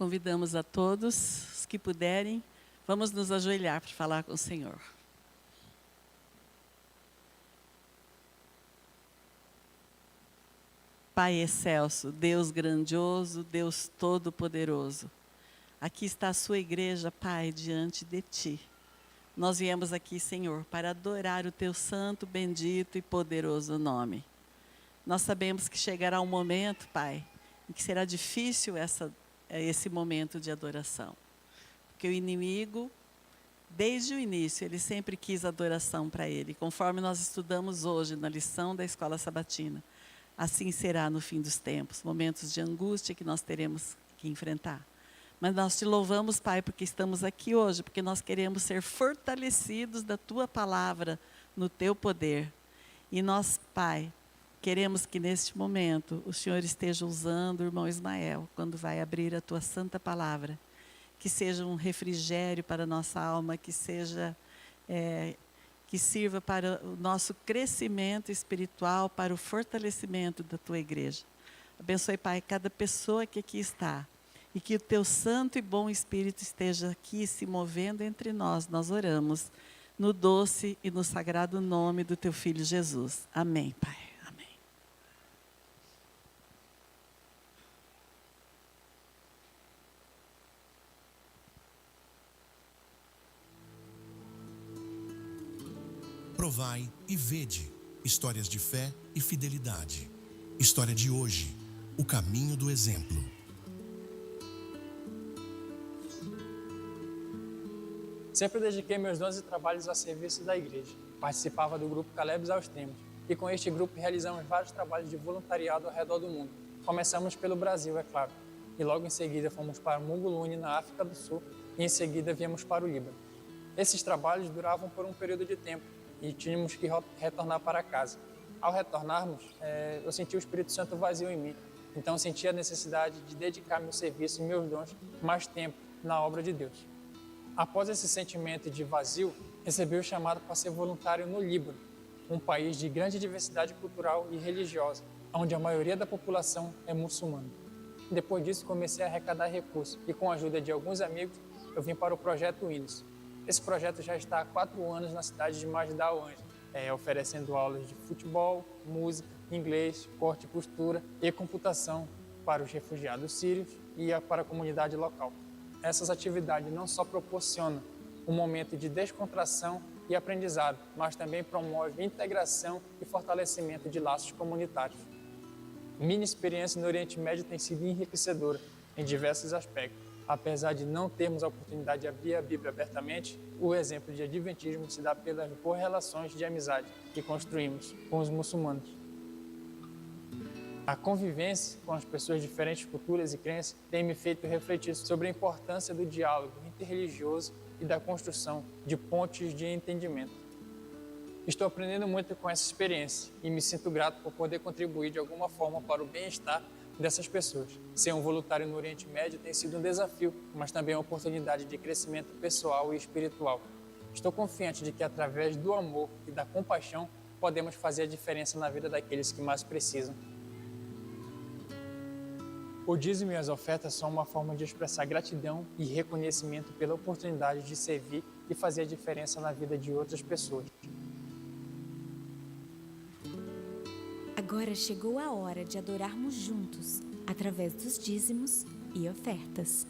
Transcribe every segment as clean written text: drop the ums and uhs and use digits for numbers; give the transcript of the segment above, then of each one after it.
Convidamos a todos os que puderem, vamos nos ajoelhar para falar com o Senhor. Pai excelso, Deus grandioso, Deus todo-poderoso, aqui está a sua igreja, Pai, diante de Ti. Nós viemos aqui, Senhor, para adorar o Teu santo, bendito e poderoso nome. Nós sabemos que chegará um momento, Pai, em que será difícil esse momento de adoração. Porque o inimigo, desde o início, ele sempre quis adoração para ele. Conforme nós estudamos hoje na lição da Escola Sabatina, assim será no fim dos tempos, momentos de angústia que nós teremos que enfrentar. Mas nós te louvamos, Pai, porque estamos aqui hoje, porque nós queremos ser fortalecidos da Tua palavra, no Teu poder. E nós, Pai, queremos que neste momento o Senhor esteja usando o irmão Ismael, quando vai abrir a Tua santa palavra. Que seja um refrigério para a nossa alma, que seja, que sirva para o nosso crescimento espiritual, para o fortalecimento da Tua igreja. Abençoe, Pai, cada pessoa que aqui está. E que o Teu santo e bom Espírito esteja aqui se movendo entre nós. Nós oramos no doce e no sagrado nome do Teu Filho Jesus. Amém, Pai. Amém. Provai e vede histórias de fé e fidelidade. História de hoje, o caminho do exemplo. Sempre dediquei meus dons e trabalhos a serviço da igreja. Participava do grupo Calebs aos Tempos. E com este grupo realizamos vários trabalhos de voluntariado ao redor do mundo. Começamos pelo Brasil, é claro. E logo em seguida fomos para Munguluni, na África do Sul. E em seguida viemos para o Líbano. Esses trabalhos duravam por um período de tempo. E tínhamos que retornar para casa. Ao retornarmos, eu senti o Espírito Santo vazio em mim. Então senti a necessidade de dedicar meu serviço e meus dons mais tempo na obra de Deus. Após esse sentimento de vazio, recebi o chamado para ser voluntário no Líbano, um país de grande diversidade cultural e religiosa, onde a maioria da população é muçulmana. Depois disso, comecei a arrecadar recursos e, com a ajuda de alguns amigos, eu vim para o Projeto Inis. Esse projeto já está há 4 anos na cidade de Majda al-Anjali, oferecendo aulas de futebol, música, inglês, corte e costura e computação para os refugiados sírios e para a comunidade local. Essas atividades não só proporcionam um momento de descontração e aprendizado, mas também promovem integração e fortalecimento de laços comunitários. Minha experiência no Oriente Médio tem sido enriquecedora em diversos aspectos. Apesar de não termos a oportunidade de abrir a Bíblia abertamente, o exemplo de adventismo se dá pelas boas relações de amizade que construímos com os muçulmanos. A convivência com as pessoas de diferentes culturas e crenças tem me feito refletir sobre a importância do diálogo interreligioso e da construção de pontes de entendimento. Estou aprendendo muito com essa experiência e me sinto grato por poder contribuir de alguma forma para o bem-estar dessas pessoas. Ser um voluntário no Oriente Médio tem sido um desafio, mas também uma oportunidade de crescimento pessoal e espiritual. Estou confiante de que através do amor e da compaixão podemos fazer a diferença na vida daqueles que mais precisam. O dízimo e as ofertas são uma forma de expressar gratidão e reconhecimento pela oportunidade de servir e fazer a diferença na vida de outras pessoas. Agora chegou a hora de adorarmos juntos, através dos dízimos e ofertas.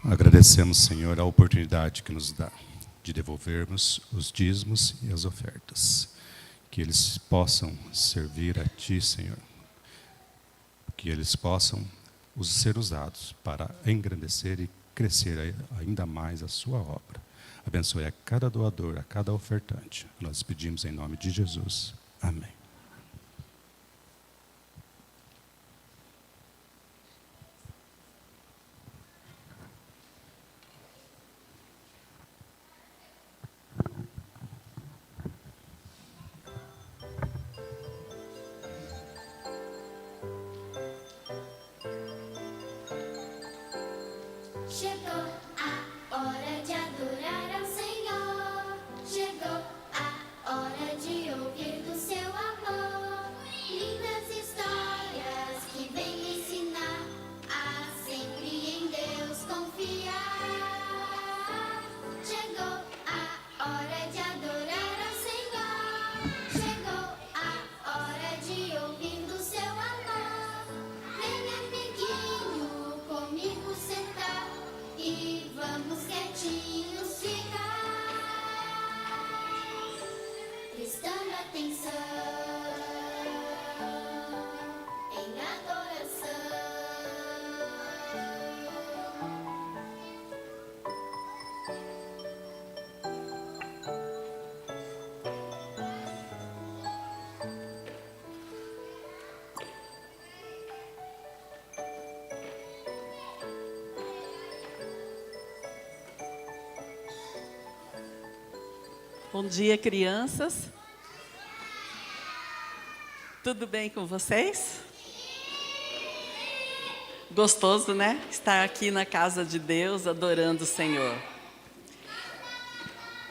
Agradecemos, Senhor, a oportunidade que nos dá de devolvermos os dízimos e as ofertas. Que eles possam servir a Ti, Senhor. Que eles possam ser usados para engrandecer e crescer ainda mais a Sua obra. Abençoe a cada doador, a cada ofertante. Nós pedimos em nome de Jesus. Amém. Chegou a hora de adorar ao Senhor. Chegou a hora de ouvir do seu amor. Lindas histórias que vêm ensinar a sempre em Deus confiar. Chegou a hora de adorar ao Senhor. Chegou a hora de ouvir do seu amor. Venha, amiguinho, comigo sentar. E vamos quietinhos ficar, prestando atenção em adoração. Bom dia, crianças. Tudo bem com vocês? Gostoso, né? Estar aqui na casa de Deus, adorando o Senhor.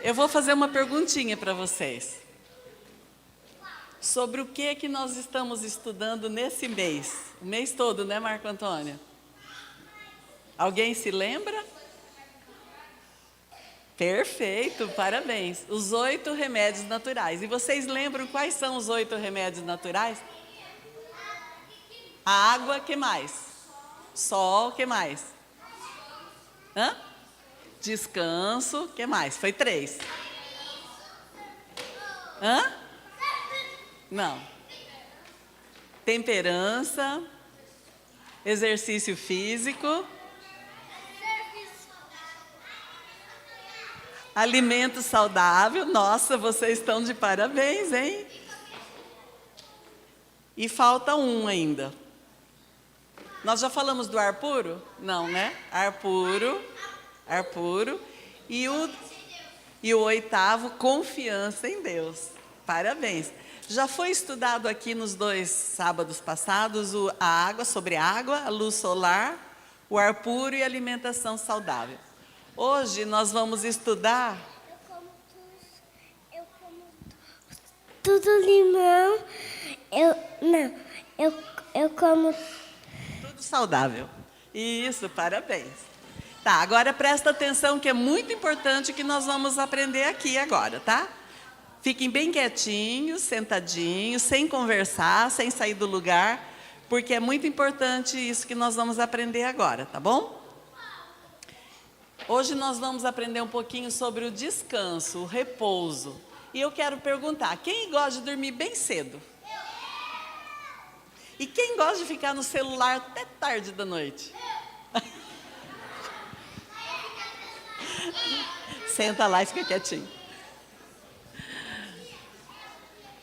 Eu vou fazer uma perguntinha para vocês. Sobre o que nós estamos estudando nesse mês? O mês todo, né, Marco Antônio? Alguém se lembra? Perfeito, parabéns. Os 8 remédios naturais. E vocês lembram quais são os 8 remédios naturais? A água, que mais? Sol, que mais? Hã? Descanso, que mais? Foi 3. Hã? Não. Temperança, exercício físico, alimento saudável. Nossa, vocês estão de parabéns, hein? E falta um ainda. Nós já falamos do ar puro? Não, né? Ar puro. E o 8º, confiança em Deus. Parabéns. Já foi estudado aqui nos 2 sábados passados a água, sobre a água, a luz solar, o ar puro e a alimentação saudável. Hoje nós vamos estudar... Eu como tudo limão. Eu como... Tudo saudável. Isso, parabéns. Tá, agora presta atenção que é muito importante que nós vamos aprender aqui agora, tá? Fiquem bem quietinhos, sentadinhos, sem conversar, sem sair do lugar, porque é muito importante isso que nós vamos aprender agora, tá bom? Hoje nós vamos aprender um pouquinho sobre o descanso, o repouso. E eu quero perguntar, quem gosta de dormir bem cedo? E quem gosta de ficar no celular até tarde da noite? Senta lá e fica quietinho.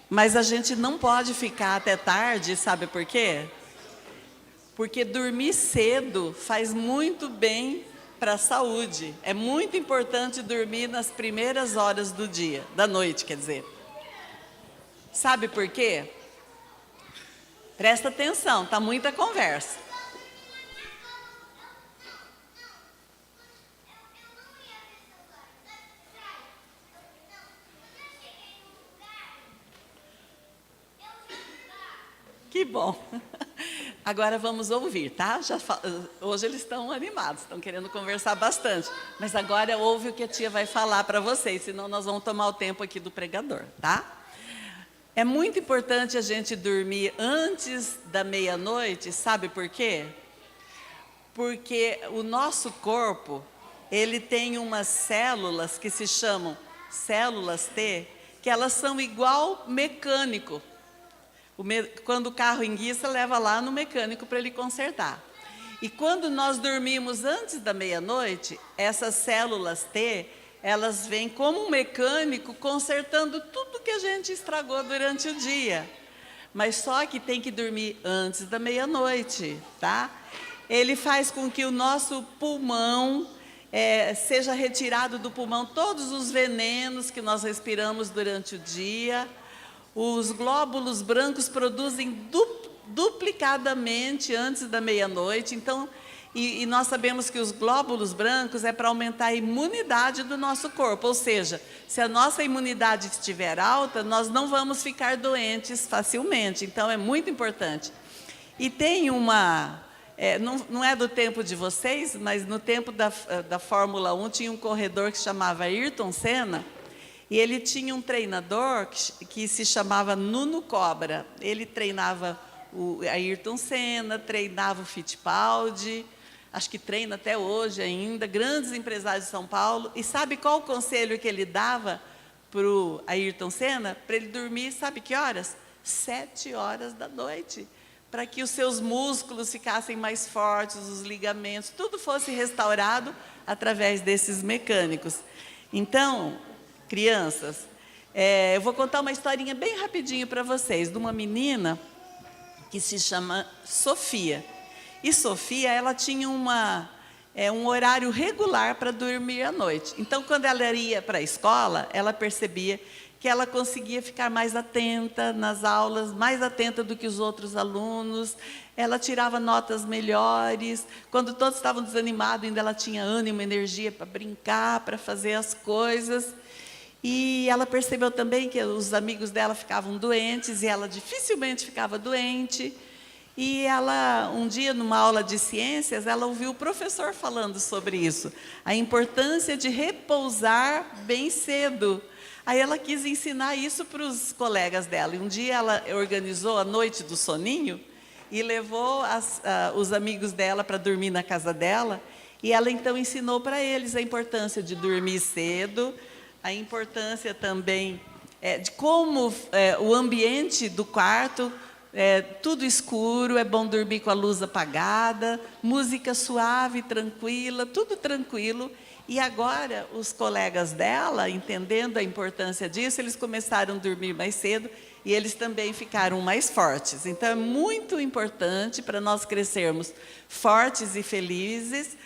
Mas a gente não pode ficar até tarde, sabe por quê? Porque dormir cedo faz muito bem para a saúde. É muito importante dormir nas primeiras horas do dia, da noite, quer dizer. Sabe por quê? Presta atenção, tá muita conversa. Que bom. Agora vamos ouvir, tá? Hoje eles estão animados, estão querendo conversar bastante. Mas agora ouve o que a tia vai falar para vocês, senão nós vamos tomar o tempo aqui do pregador, tá? É muito importante a gente dormir antes da meia-noite, sabe por quê? Porque o nosso corpo, ele tem umas células que se chamam células T, que elas são igual mecânico. Quando o carro enguiça, leva lá no mecânico para ele consertar. E quando nós dormimos antes da meia-noite, essas células T, elas vêm como um mecânico consertando tudo que a gente estragou durante o dia. Mas só que tem que dormir antes da meia-noite, tá? Ele faz com que o nosso pulmão seja retirado do pulmão todos os venenos que nós respiramos durante o dia. Os glóbulos brancos produzem duplicadamente antes da meia-noite. Então, e nós sabemos que os glóbulos brancos é para aumentar a imunidade do nosso corpo. Ou seja, se a nossa imunidade estiver alta, nós não vamos ficar doentes facilmente. Então, é muito importante. E tem não é do tempo de vocês, mas no tempo da Fórmula 1 tinha um corredor que se chamava Ayrton Senna. E ele tinha um treinador que se chamava Nuno Cobra. Ele treinava o Ayrton Senna, treinava o Fittipaldi, acho que treina até hoje ainda, grandes empresários de São Paulo. E sabe qual o conselho que ele dava para o Ayrton Senna? Para ele dormir, sabe que horas? 7 horas da noite. Para que os seus músculos ficassem mais fortes, os ligamentos, tudo fosse restaurado através desses mecânicos. Então, crianças, eu vou contar uma historinha bem rapidinho para vocês, de uma menina que se chama Sofia. E Sofia, ela tinha um horário regular para dormir à noite. Então, quando ela ia para a escola, ela percebia que ela conseguia ficar mais atenta nas aulas, mais atenta do que os outros alunos. Ela tirava notas melhores. Quando todos estavam desanimados, ainda ela tinha ânimo, energia para brincar, para fazer as coisas. E ela percebeu também que os amigos dela ficavam doentes e ela dificilmente ficava doente. E ela, um dia, numa aula de ciências, ela ouviu o professor falando sobre isso, a importância de repousar bem cedo. Aí ela quis ensinar isso para os colegas dela. E um dia ela organizou a noite do soninho e levou os amigos dela para dormir na casa dela. E ela então ensinou para eles a importância de dormir cedo, a importância também de como o ambiente do quarto, tudo escuro, é bom dormir com a luz apagada, música suave, tranquila, tudo tranquilo. E agora, os colegas dela, entendendo a importância disso, eles começaram a dormir mais cedo e eles também ficaram mais fortes. Então, é muito importante para nós crescermos fortes e felizes,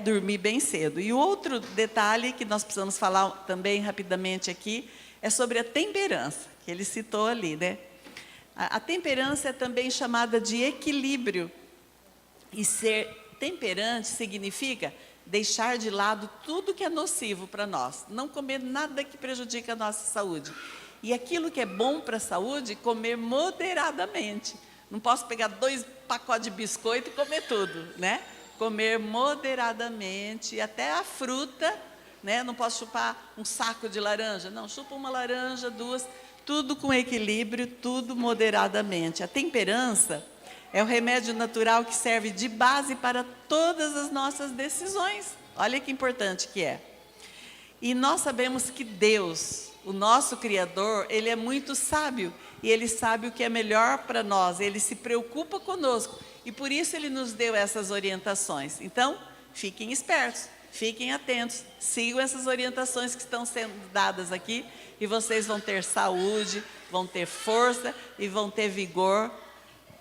dormir bem cedo. E o outro detalhe que nós precisamos falar também rapidamente aqui é sobre a temperança, que ele citou ali, né? A temperança é também chamada de equilíbrio. E ser temperante significa deixar de lado tudo que é nocivo para nós, não comer nada que prejudique a nossa saúde. E aquilo que é bom para a saúde, comer moderadamente. Não posso pegar 2 pacotes de biscoito e comer tudo, né? Comer moderadamente, até a fruta, né? Não posso chupar um saco de laranja, não, chupa uma laranja, 2, tudo com equilíbrio, tudo moderadamente. A temperança é o remédio natural que serve de base para todas as nossas decisões. Olha que importante que é. E nós sabemos que Deus, o nosso Criador, Ele é muito sábio. E Ele sabe o que é melhor para nós. Ele se preocupa conosco. E por isso Ele nos deu essas orientações. Então, fiquem espertos, fiquem atentos. Sigam essas orientações que estão sendo dadas aqui. E vocês vão ter saúde, vão ter força e vão ter vigor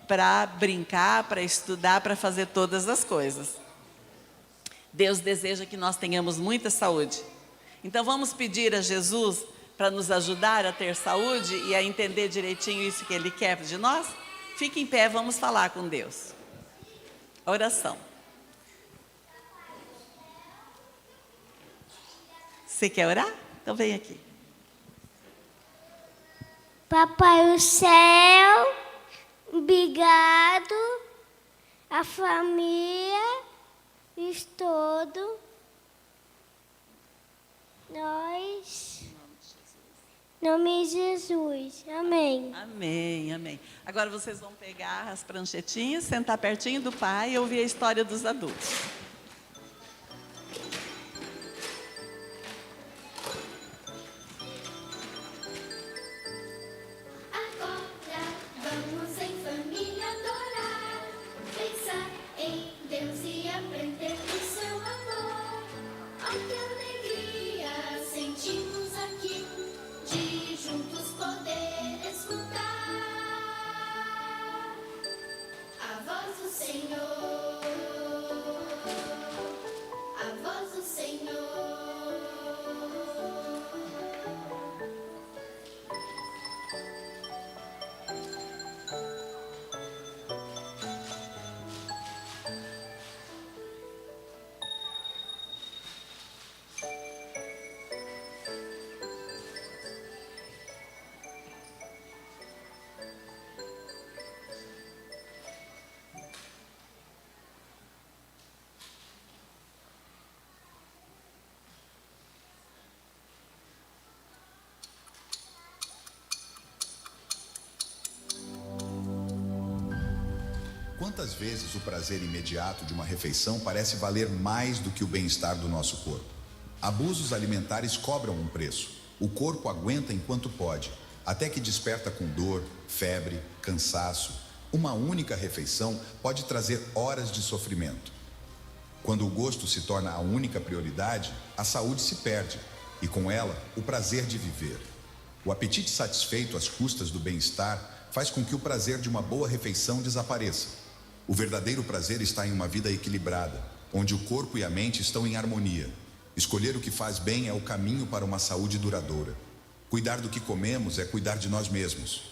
para brincar, para estudar, para fazer todas as coisas. Deus deseja que nós tenhamos muita saúde. Então vamos pedir a Jesus para nos ajudar a ter saúde e a entender direitinho isso que Ele quer de nós? Fique em pé, vamos falar com Deus. Oração. Você quer orar? Então vem aqui. Papai do céu, obrigado, a família, isso todo, nós, em nome de Jesus, amém. Amém, amém. Agora vocês vão pegar as pranchetinhas, sentar pertinho do pai e ouvir a história dos adultos. Agora vamos em família adorar, pensar em Deus e aprender do seu amor. Oh, que alegria sentimos aqui de juntos poder escutar a voz do Senhor, a voz do Senhor. Quantas vezes o prazer imediato de uma refeição parece valer mais do que o bem-estar do nosso corpo? Abusos alimentares cobram um preço. O corpo aguenta enquanto pode, até que desperta com dor, febre, cansaço. Uma única refeição pode trazer horas de sofrimento. Quando o gosto se torna a única prioridade, a saúde se perde e, com ela, o prazer de viver. O apetite satisfeito às custas do bem-estar faz com que o prazer de uma boa refeição desapareça. O verdadeiro prazer está em uma vida equilibrada, onde o corpo e a mente estão em harmonia. Escolher o que faz bem é o caminho para uma saúde duradoura. Cuidar do que comemos é cuidar de nós mesmos.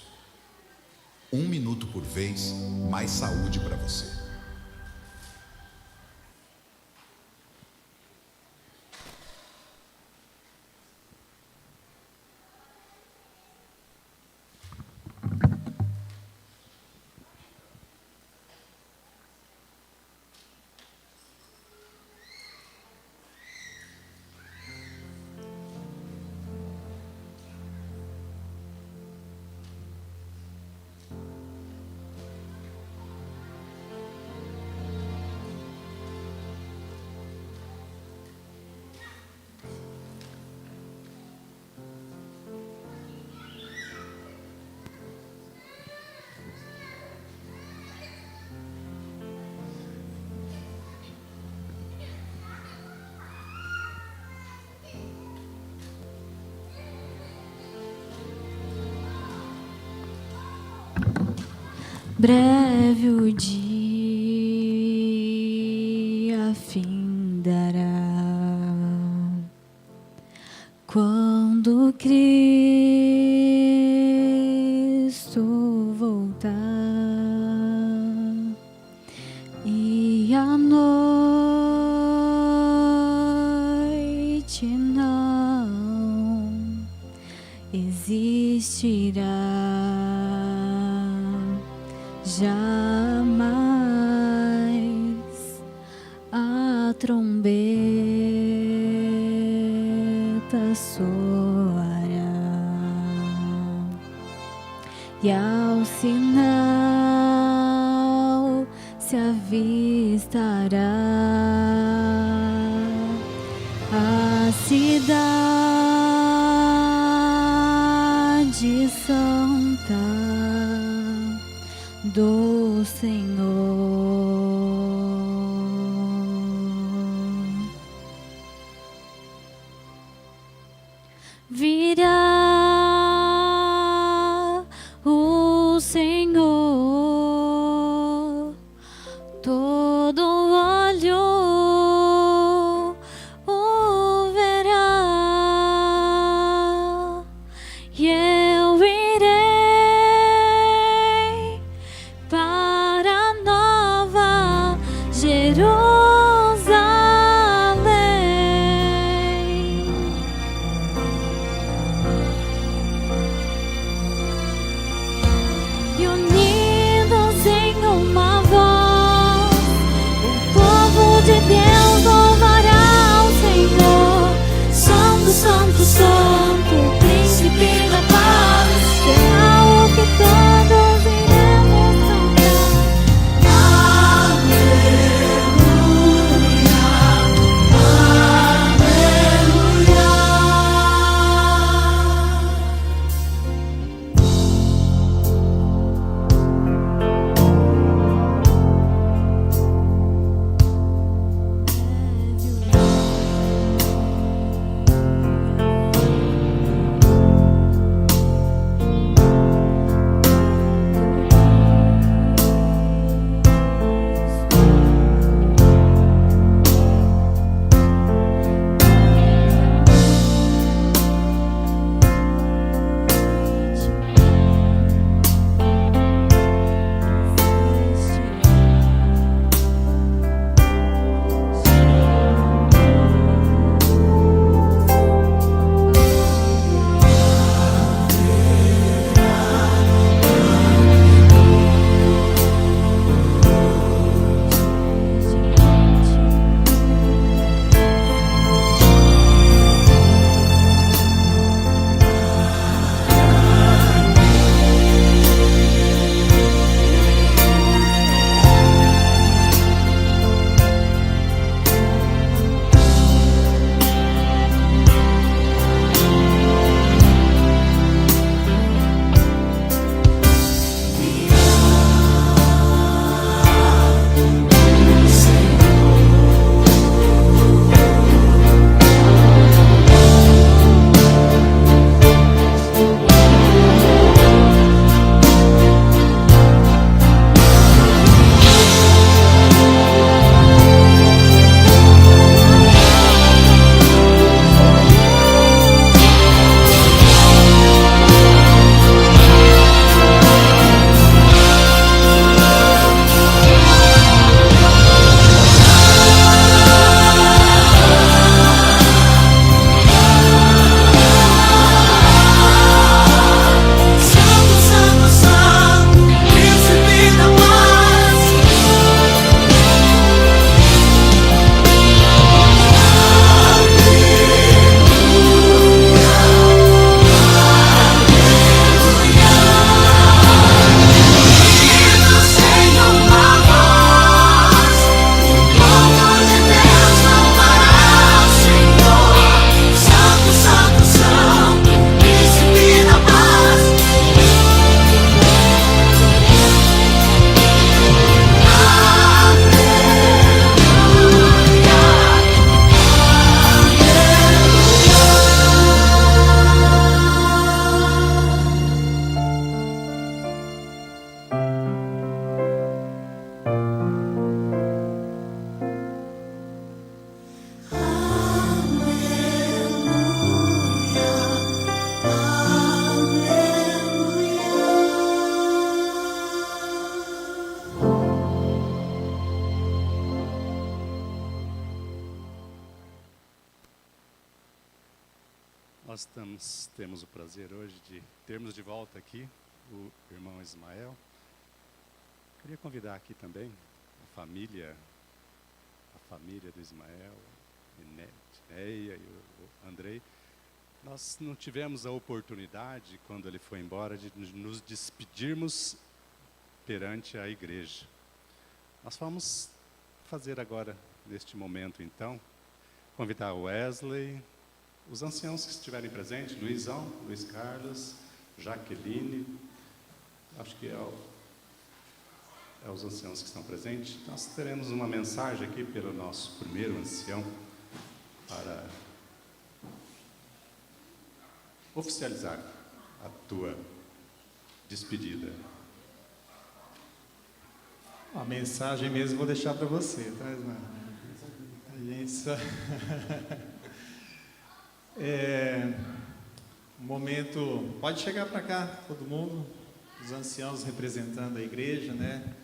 1 minuto por vez, mais saúde para você. Breve o dia findará, quando Cristo voltar, e a noite não existirá. Jamais a trombeta soará, e ao sinal se avistará cidade santa do Senhor. Virá o Senhor, todo olho o verá, e eu irei para a Nova Jerusalém. E unidos em uma voz, o povo de Deus louvará o Senhor. Santo, Santo, Santo, Príncipe da paz, será o que todos iremos cantar. Aleluia, aleluia. Nós temos o prazer hoje de termos de volta aqui o irmão Ismael. Queria convidar aqui também a família do Ismael, Neia e o Andrei. Nós não tivemos a oportunidade, quando ele foi embora, de nos despedirmos perante a igreja. Nós vamos fazer agora, neste momento então, convidar o Wesley, Os anciãos que estiverem presentes, Luizão, Luiz Carlos, Jaqueline, acho que é os anciãos que estão presentes. Nós teremos uma mensagem aqui pelo nosso primeiro ancião para oficializar a tua despedida. A mensagem mesmo vou deixar para você, tá, irmã? A gente só... um momento... Pode chegar para cá, todo mundo, os anciãos representando a igreja, né?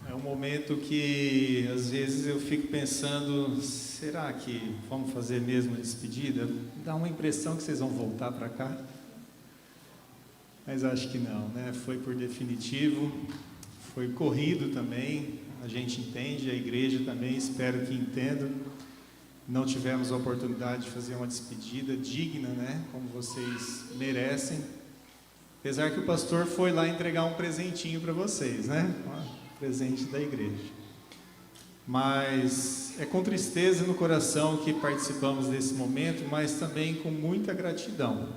É um momento que, às vezes, eu fico pensando, será que vamos fazer mesmo a despedida? Dá uma impressão que vocês vão voltar para cá. Mas acho que não, né? Foi por definitivo, foi corrido também, a gente entende, a igreja também, espero que entenda. Não tivemos a oportunidade de fazer uma despedida digna, né? Como vocês merecem. Apesar que o pastor foi lá entregar um presentinho para vocês, né? Presente da igreja. Mas é com tristeza no coração que participamos desse momento, mas também com muita gratidão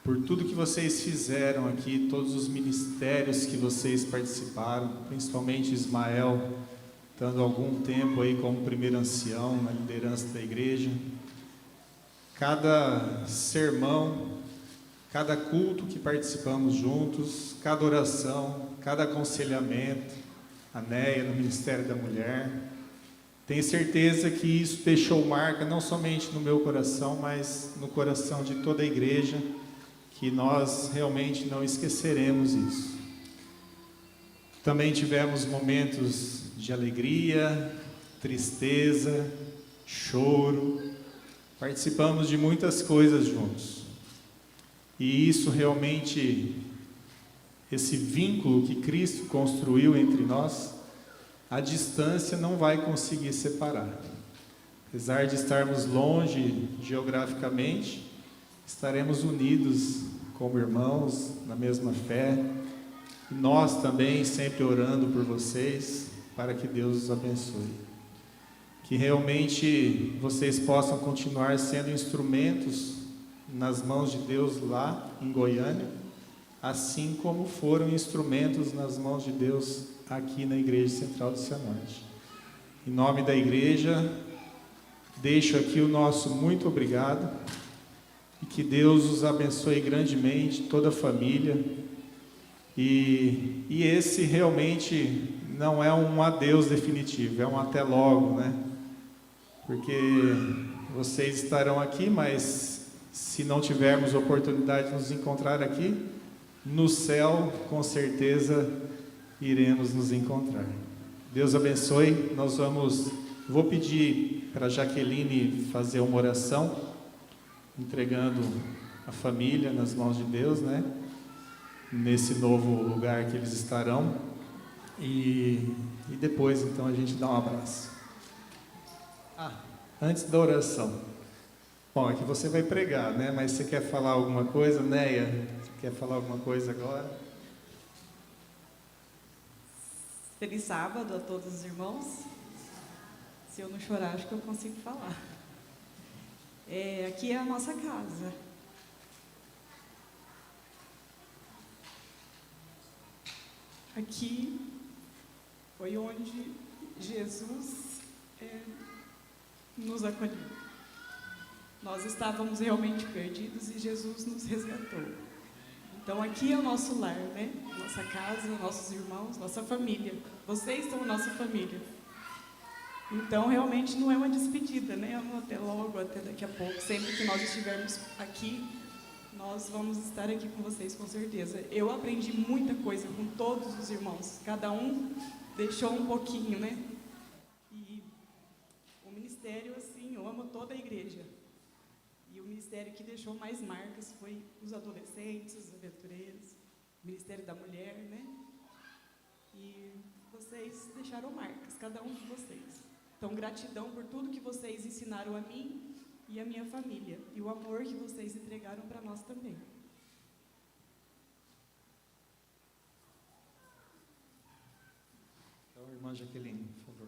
por tudo que vocês fizeram aqui, todos os ministérios que vocês participaram, principalmente Ismael, estando algum tempo aí como primeiro ancião na liderança da igreja. Cada sermão, cada culto que participamos juntos, cada oração, cada aconselhamento, a Neia no Ministério da Mulher. Tenho certeza que isso deixou marca não somente no meu coração, mas no coração de toda a igreja, que nós realmente não esqueceremos isso. Também tivemos momentos de alegria, tristeza, choro, participamos de muitas coisas juntos. E isso realmente, esse vínculo que Cristo construiu entre nós, a distância não vai conseguir separar. Apesar de estarmos longe geograficamente, estaremos unidos como irmãos, na mesma fé. E nós também sempre orando por vocês, para que Deus os abençoe. Que realmente vocês possam continuar sendo instrumentos nas mãos de Deus lá em Goiânia, assim como foram instrumentos nas mãos de Deus aqui na Igreja Central do Cianorte. Em nome da igreja, deixo aqui o nosso muito obrigado e que Deus os abençoe grandemente, toda a família. E esse realmente não é um adeus definitivo, é um até logo, né? Porque vocês estarão aqui, mas se não tivermos oportunidade de nos encontrar aqui, no céu, com certeza, iremos nos encontrar. Deus abençoe. Vou pedir para a Jaqueline fazer uma oração, entregando a família nas mãos de Deus, né? Nesse novo lugar que eles estarão. E depois, então, a gente dá um abraço. Antes da oração. Bom, aqui você vai pregar, né? Mas você quer falar alguma coisa, Neia? Você quer falar alguma coisa agora? Feliz sábado a todos os irmãos. Se eu não chorar, acho que eu consigo falar. Aqui é a nossa casa. Aqui foi onde Jesus nos acolheu. Nós estávamos realmente perdidos e Jesus nos resgatou. Então aqui é o nosso lar, né? Nossa casa, nossos irmãos, nossa família. Vocês são a nossa família. Então realmente não é uma despedida, né? Até logo, até daqui a pouco. Sempre que nós estivermos aqui, nós vamos estar aqui com vocês, com certeza. Eu aprendi muita coisa com todos os irmãos. Cada um deixou um pouquinho, né? E o ministério, assim, eu amo toda a igreja. E o ministério que deixou mais marcas foi os adolescentes, os aventureiros, o Ministério da Mulher, né? E vocês deixaram marcas, cada um de vocês. Então, gratidão por tudo que vocês ensinaram a mim e a minha família. E o amor que vocês entregaram para nós também. Então, irmã Jaqueline, por favor.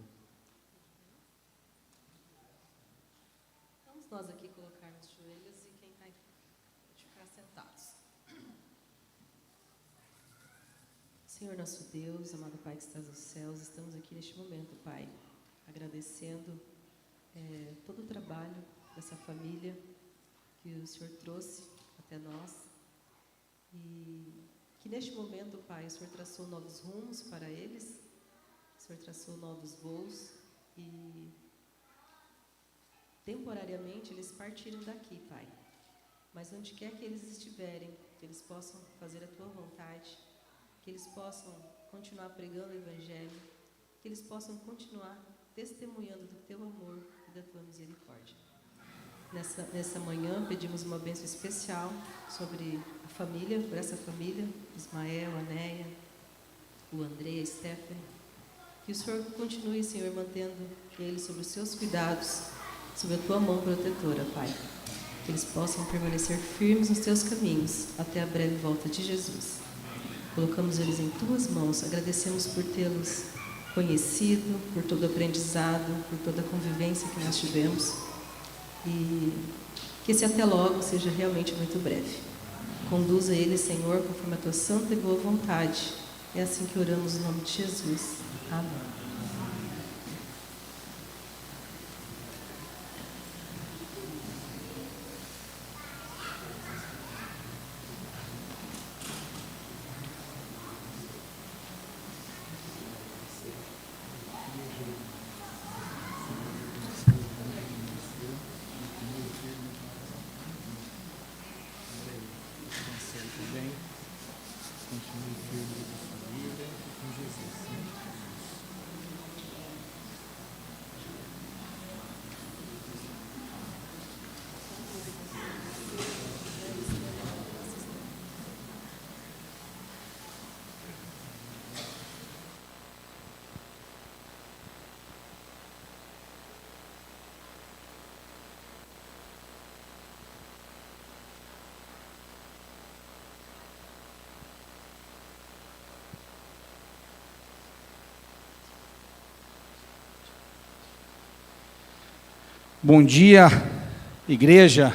nós aqui colocarmos os joelhos e quem está aqui pode ficar sentados. Senhor nosso Deus, amado Pai que estás nos céus, estamos aqui neste momento, Pai, agradecendo todo o trabalho dessa família que o Senhor trouxe até nós e que neste momento, Pai, o Senhor traçou novos rumos para eles, o Senhor traçou novos voos e temporariamente eles partiram daqui, Pai, mas onde quer que eles estiverem, que eles possam fazer a Tua vontade, que eles possam continuar pregando o Evangelho, que eles possam continuar testemunhando do Teu amor e da Tua misericórdia. Nessa manhã, pedimos uma bênção especial sobre a família, por essa família, Ismael, a Neia, o André, a Stephanie. Que o Senhor continue, Senhor, mantendo eles sob os Seus cuidados, sob a Tua mão protetora, Pai. Que eles possam permanecer firmes nos Teus caminhos, até a breve volta de Jesus. Colocamos eles em Tuas mãos, agradecemos por tê-los conhecido, por todo o aprendizado, por toda a convivência que nós tivemos. E que esse até logo seja realmente muito breve. Conduza eles, Senhor, conforme a Tua santa e boa vontade. É assim que oramos em nome de Jesus. Amém. Bom dia, igreja,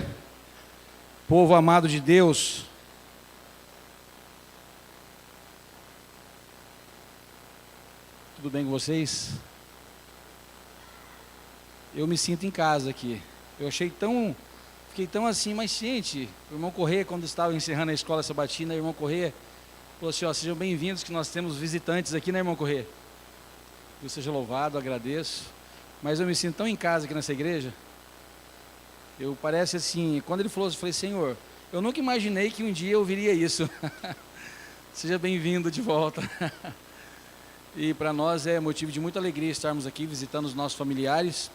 povo amado de Deus. Tudo bem com vocês? Eu me sinto em casa aqui. Eu fiquei tão assim, mas gente, o irmão Corrêa, quando estava encerrando a escola sabatina, o irmão Corrêa falou assim, ó, sejam bem-vindos que nós temos visitantes aqui, né, irmão Corrêa? Deus seja louvado, agradeço. Mas eu me sinto tão em casa aqui nessa igreja. Parece assim, quando ele falou, eu falei, Senhor, eu nunca imaginei que um dia eu viria isso. Seja bem-vindo de volta. E para nós é motivo de muita alegria estarmos aqui visitando os nossos familiares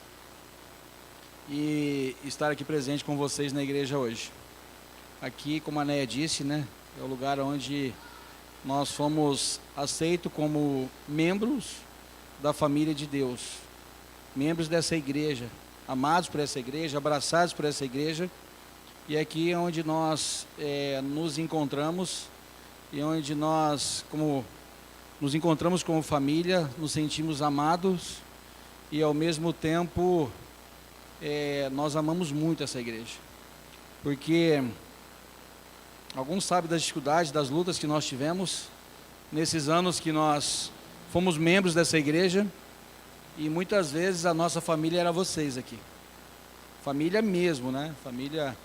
e estar aqui presente com vocês na igreja hoje. Aqui, como a Neia disse, né, é o lugar onde nós fomos aceitos como membros da família de Deus. Membros dessa igreja, amados por essa igreja, abraçados por essa igreja, e aqui é onde nós nos encontramos, e onde nós, como nos encontramos como família, nos sentimos amados, e ao mesmo tempo nós amamos muito essa igreja, porque alguns sabem das dificuldades, das lutas que nós tivemos, nesses anos que nós fomos membros dessa igreja, e muitas vezes a nossa família era vocês aqui. Família mesmo, né? Família,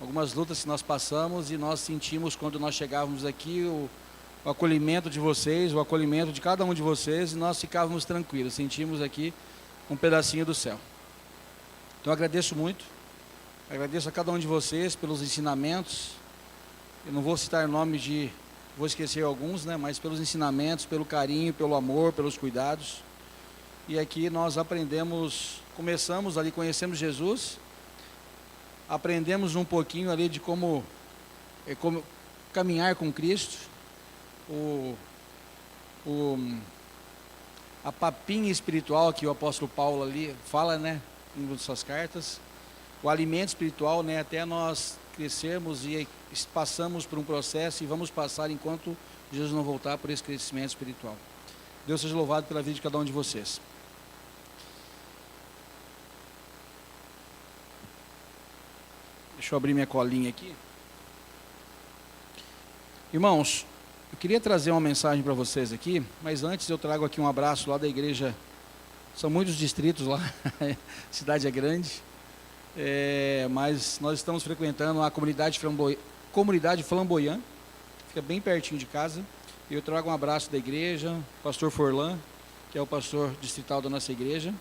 algumas lutas que nós passamos e nós sentimos quando nós chegávamos aqui o acolhimento de vocês, o acolhimento de cada um de vocês, e nós ficávamos tranquilos, sentimos aqui um pedacinho do céu. Então eu agradeço muito, agradeço a cada um de vocês pelos ensinamentos. Eu não vou citar nomes vou esquecer alguns, né? Mas pelos ensinamentos, pelo carinho, pelo amor, pelos cuidados. E aqui nós começamos ali, conhecemos Jesus, aprendemos um pouquinho ali de como caminhar com Cristo, a papinha espiritual que o apóstolo Paulo ali fala, né, em suas cartas, o alimento espiritual, né, até nós crescermos e passamos por um processo e vamos passar enquanto Jesus não voltar por esse crescimento espiritual. Deus seja louvado pela vida de cada um de vocês. Deixa eu abrir minha colinha aqui. Irmãos, eu queria trazer uma mensagem para vocês aqui, mas antes eu trago aqui um abraço lá da igreja. São muitos distritos lá, a cidade é grande, mas nós estamos frequentando a comunidade Flamboyant, fica bem pertinho de casa. E eu trago um abraço da igreja, pastor Forlan, que é o pastor distrital da nossa igreja.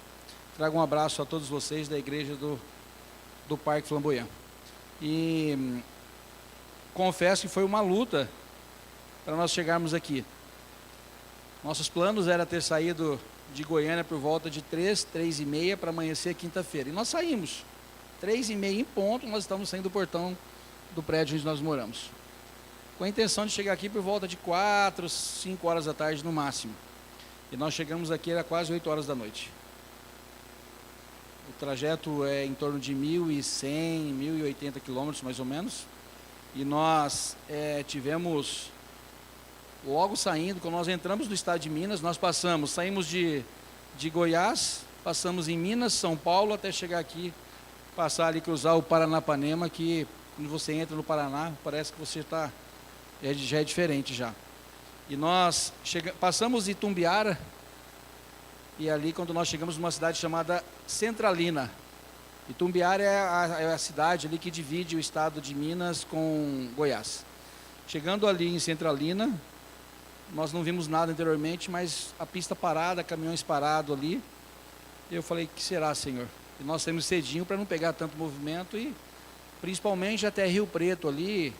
Trago um abraço a todos vocês da igreja do Parque Flamboyant. E confesso que foi uma luta para nós chegarmos aqui. Nossos planos era ter saído de Goiânia por volta de 3h30 para amanhecer quinta-feira. E nós saímos, 3h30 em ponto, nós estamos saindo do portão do prédio onde nós moramos. Com a intenção de chegar aqui por volta de 4, 5 horas da tarde no máximo. E nós chegamos aqui, era quase 8 horas da noite. O trajeto é em torno de 1.100, 1.080 quilômetros mais ou menos. E nós tivemos, logo saindo, quando nós entramos no estado de Minas, nós saímos de Goiás, passamos em Minas, São Paulo, até chegar aqui, passar ali, cruzar o Paranapanema, que quando você entra no Paraná, parece que você já é diferente já. E nós passamos de Itumbiara, e ali quando nós chegamos numa cidade chamada Centralina. Itumbiara é a cidade ali que divide o estado de Minas com Goiás. Chegando ali em Centralina, nós não vimos nada anteriormente, mas a pista parada, caminhões parados ali. Eu falei, que será, Senhor? E nós saímos cedinho para não pegar tanto movimento e principalmente até Rio Preto ali,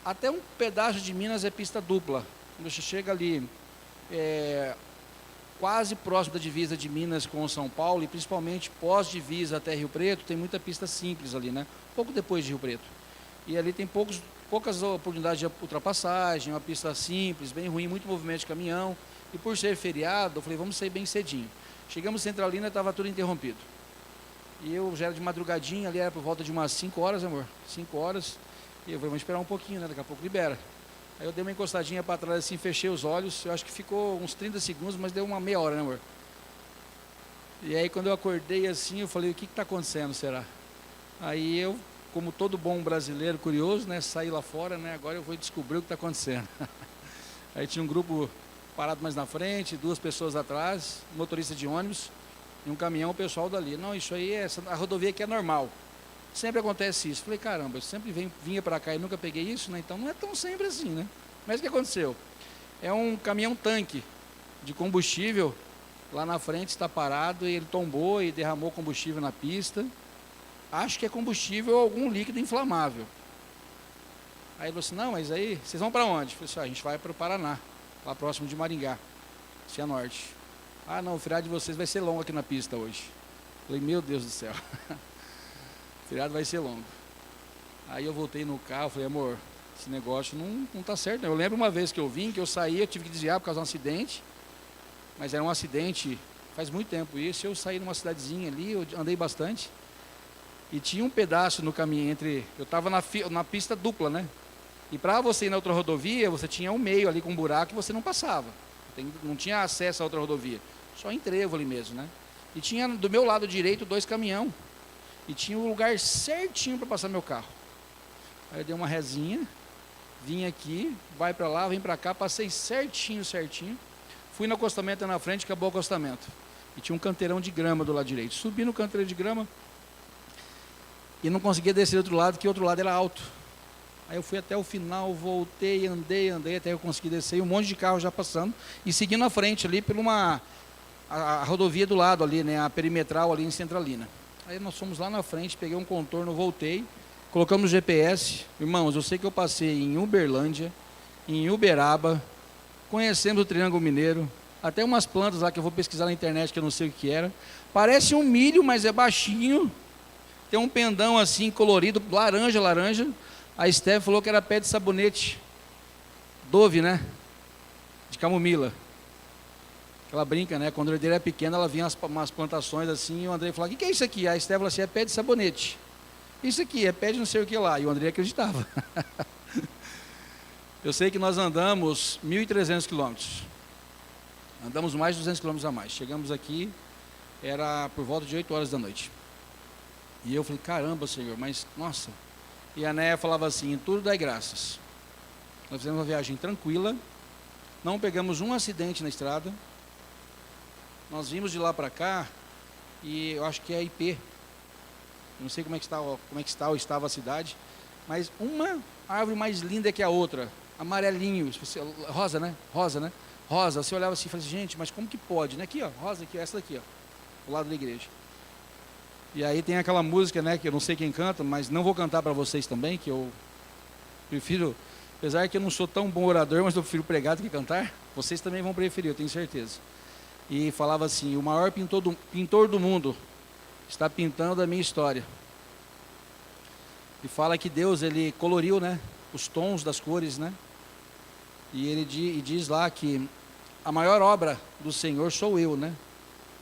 até um pedaço de Minas é pista dupla. Quando você chega ali, quase próximo da divisa de Minas com São Paulo, e principalmente pós-divisa até Rio Preto, tem muita pista simples ali, né? Pouco depois de Rio Preto. E ali tem poucas oportunidades de ultrapassagem, uma pista simples, bem ruim, muito movimento de caminhão. E por ser feriado, eu falei, vamos sair bem cedinho. Chegamos em Centralina e estava tudo interrompido. E eu já era de madrugadinha, ali era por volta de umas 5 horas, amor, 5 horas. E eu falei, vamos esperar um pouquinho, né? Daqui a pouco libera. Aí eu dei uma encostadinha para trás assim, fechei os olhos, eu acho que ficou uns 30 segundos, mas deu uma meia hora, né, amor? E aí quando eu acordei assim, eu falei, o que está acontecendo, será? Aí eu, como todo bom brasileiro curioso, né, saí lá fora, né, agora eu vou descobrir o que está acontecendo. Aí tinha um grupo parado mais na frente, 2 pessoas atrás, um motorista de ônibus e um caminhão, o pessoal dali. Não, isso aí, a rodovia aqui é normal. Sempre acontece isso. Falei, caramba, eu sempre vinha para cá e nunca peguei isso, né? Então não é tão sempre assim, né? Mas o que aconteceu? É um caminhão-tanque de combustível, lá na frente está parado e ele tombou e derramou combustível na pista. Acho que é combustível ou algum líquido inflamável. Aí ele falou assim, não, mas aí, vocês vão para onde? Eu falei assim, a gente vai para o Paraná, lá próximo de Maringá, Cianorte. Ah, não, o feriado de vocês vai ser longo aqui na pista hoje. Eu falei, meu Deus do céu. O feriado vai ser longo. Aí eu voltei no carro, falei, amor, esse negócio não tá certo. Eu lembro uma vez que eu vim, que eu saí, eu tive que desviar por causa de um acidente, mas era um acidente, faz muito tempo isso, eu saí numa cidadezinha ali, eu andei bastante, e tinha um pedaço no caminho eu estava na pista dupla, né? E para você ir na outra rodovia, você tinha um meio ali com um buraco que você não passava, não tinha acesso à outra rodovia, só em trevo ali mesmo, né? E tinha do meu lado direito 2 caminhões, e tinha um lugar certinho para passar meu carro. Aí eu dei uma rezinha, vim aqui, vai para lá, vem para cá, passei certinho. Fui no acostamento na frente, acabou o acostamento. E tinha um canteirão de grama do lado direito. Subi no canteirão de grama e não conseguia descer do outro lado, que o outro lado era alto. Aí eu fui até o final, voltei, andei, até eu consegui descer, e um monte de carro já passando, e seguindo à frente ali, por a rodovia do lado ali, né, a perimetral ali em Centralina. Aí nós fomos lá na frente, peguei um contorno, voltei, colocamos o GPS. Irmãos, eu sei que eu passei em Uberlândia, em Uberaba, conhecemos o Triângulo Mineiro, até umas plantas lá que eu vou pesquisar na internet que eu não sei o que era. Parece um milho, mas é baixinho, tem um pendão assim colorido, laranja. A Esteve falou que era pé de sabonete, Dove, né? De camomila. Ela brinca, né? Quando a André era pequena, ela vinha umas plantações assim, e o André falava, o que é isso aqui? A Esteve falou assim, é pé de sabonete. Isso aqui, é pé de não sei o que lá. E o André acreditava. Eu sei que nós andamos 1.300 quilômetros. Andamos mais de 200 quilômetros a mais. Chegamos aqui, era por volta de 8 horas da noite. E eu falei, caramba, Senhor, mas, nossa. E a Néia falava assim, em tudo dai graças. Nós fizemos uma viagem tranquila, não pegamos um acidente na estrada. Nós vimos de lá para cá, e eu acho que é IP. Não sei como é que está ou estava a cidade, mas uma árvore mais linda que a outra, amarelinho, rosa, né? Rosa, né? Rosa, você olhava assim e falava assim, gente, mas como que pode, né? Aqui, ó, rosa aqui, essa daqui, ó, do lado da igreja. E aí tem aquela música, né, que eu não sei quem canta, mas não vou cantar para vocês também, que eu prefiro, apesar que eu não sou tão bom orador, mas eu prefiro pregar do que cantar, vocês também vão preferir, eu tenho certeza. E falava assim, o maior pintor do mundo está pintando a minha história. E fala que Deus, ele coloriu, né, os tons das cores, né, e ele diz lá que a maior obra do Senhor sou eu, né,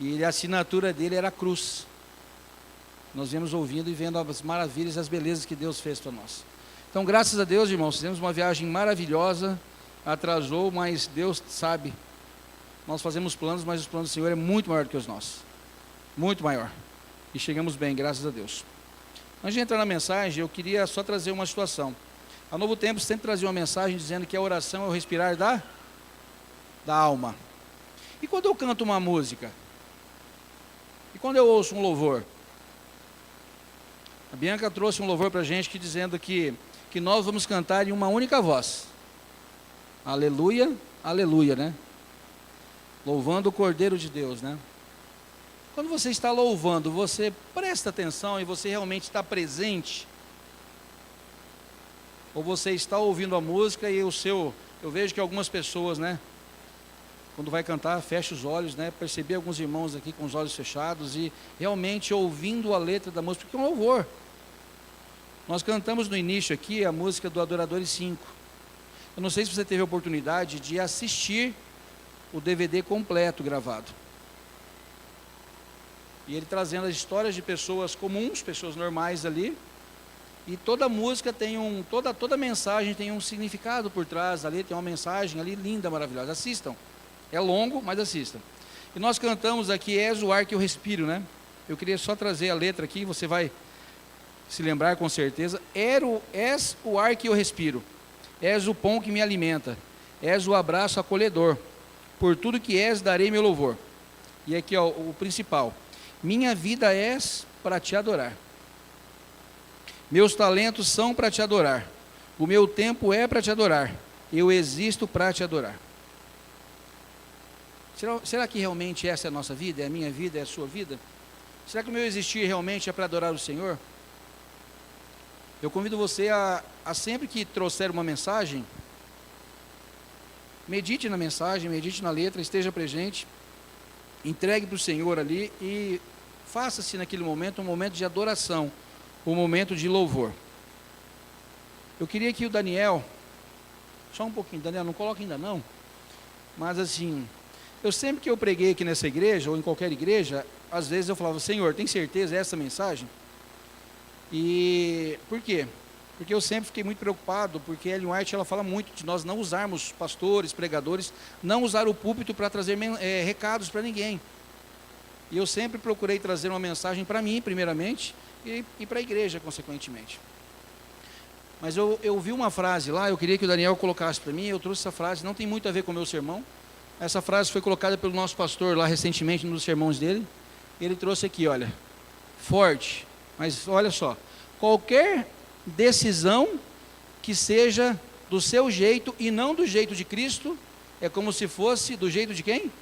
e a assinatura dele era a cruz. Nós viemos ouvindo e vendo as maravilhas e as belezas que Deus fez para nós. Então, graças a Deus, irmãos, fizemos uma viagem maravilhosa, atrasou, mas Deus sabe. Nós fazemos planos, mas os planos do Senhor é muito maior do que os nossos. Muito maior. E chegamos bem, graças a Deus. Antes de entrar na mensagem, eu queria só trazer uma situação. A Novo Tempo sempre trazia uma mensagem dizendo que a oração é o respirar da alma. E quando eu canto uma música? E quando eu ouço um louvor? A Bianca trouxe um louvor para a gente que dizendo que nós vamos cantar em uma única voz. Aleluia, aleluia, né? Louvando o Cordeiro de Deus, né? Quando você está louvando, você presta atenção e você realmente está presente? Ou você está ouvindo a música e eu vejo que algumas pessoas, né? Quando vai cantar, fecha os olhos, né? Percebi alguns irmãos aqui com os olhos fechados e realmente ouvindo a letra da música, porque é um louvor. Nós cantamos no início aqui a música do Adoradores 5. Eu não sei se você teve a oportunidade de assistir o DVD completo gravado. E ele trazendo as histórias de pessoas comuns, pessoas normais ali. E toda música tem toda mensagem tem um significado por trás ali, tem uma mensagem ali linda, maravilhosa. Assistam. É longo, mas assistam. E nós cantamos aqui, és o ar que eu respiro, né? Eu queria só trazer a letra aqui, você vai se lembrar com certeza. És o ar que eu respiro, és o pão que me alimenta, és o abraço acolhedor, por tudo que és darei meu louvor. E aqui ó, o principal, minha vida és para te adorar, meus talentos são para te adorar, o meu tempo é para te adorar, eu existo para te adorar. Será que realmente essa é a nossa vida? É a minha vida? É a sua vida? Será que o meu existir realmente é para adorar o Senhor? Eu convido você a sempre que trouxer uma mensagem, medite na mensagem, medite na letra, esteja presente, entregue para o Senhor ali e faça-se naquele momento um momento de adoração, um momento de louvor. Eu queria que o Daniel, só um pouquinho, Daniel, não coloca ainda não, mas assim, eu sempre que eu preguei aqui nessa igreja, ou em qualquer igreja, às vezes eu falava, Senhor, tem certeza essa mensagem? E por quê? Porque eu sempre fiquei muito preocupado, porque Ellen White ela fala muito de nós não usarmos pastores, pregadores, não usar o púlpito para trazer recados para ninguém. E eu sempre procurei trazer uma mensagem para mim, primeiramente, e para a igreja, consequentemente. Mas eu vi uma frase lá, eu queria que o Daniel colocasse para mim, eu trouxe essa frase, não tem muito a ver com o meu sermão. Essa frase foi colocada pelo nosso pastor lá recentemente, nos sermões dele. Ele trouxe aqui, olha, forte, mas olha só, qualquer decisão que seja do seu jeito e não do jeito de Cristo, é como se fosse do jeito de quem?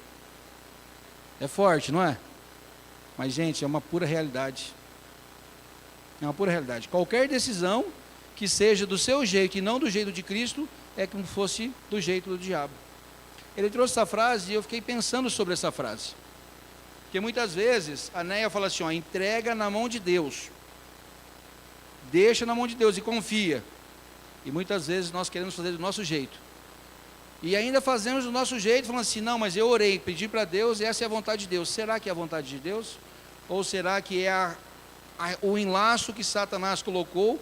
É forte, não é? Mas, gente, é uma pura realidade. É uma pura realidade. Qualquer decisão que seja do seu jeito e não do jeito de Cristo, é como se fosse do jeito do diabo. Ele trouxe essa frase e eu fiquei pensando sobre essa frase. Porque muitas vezes a Néia fala assim, ó, entrega na mão de Deus. Deixa na mão de Deus e confia. E muitas vezes nós queremos fazer do nosso jeito. E ainda fazemos do nosso jeito, falando assim, não, mas eu orei, pedi para Deus e essa é a vontade de Deus. Será que é a vontade de Deus? Ou será que é o enlaço que Satanás colocou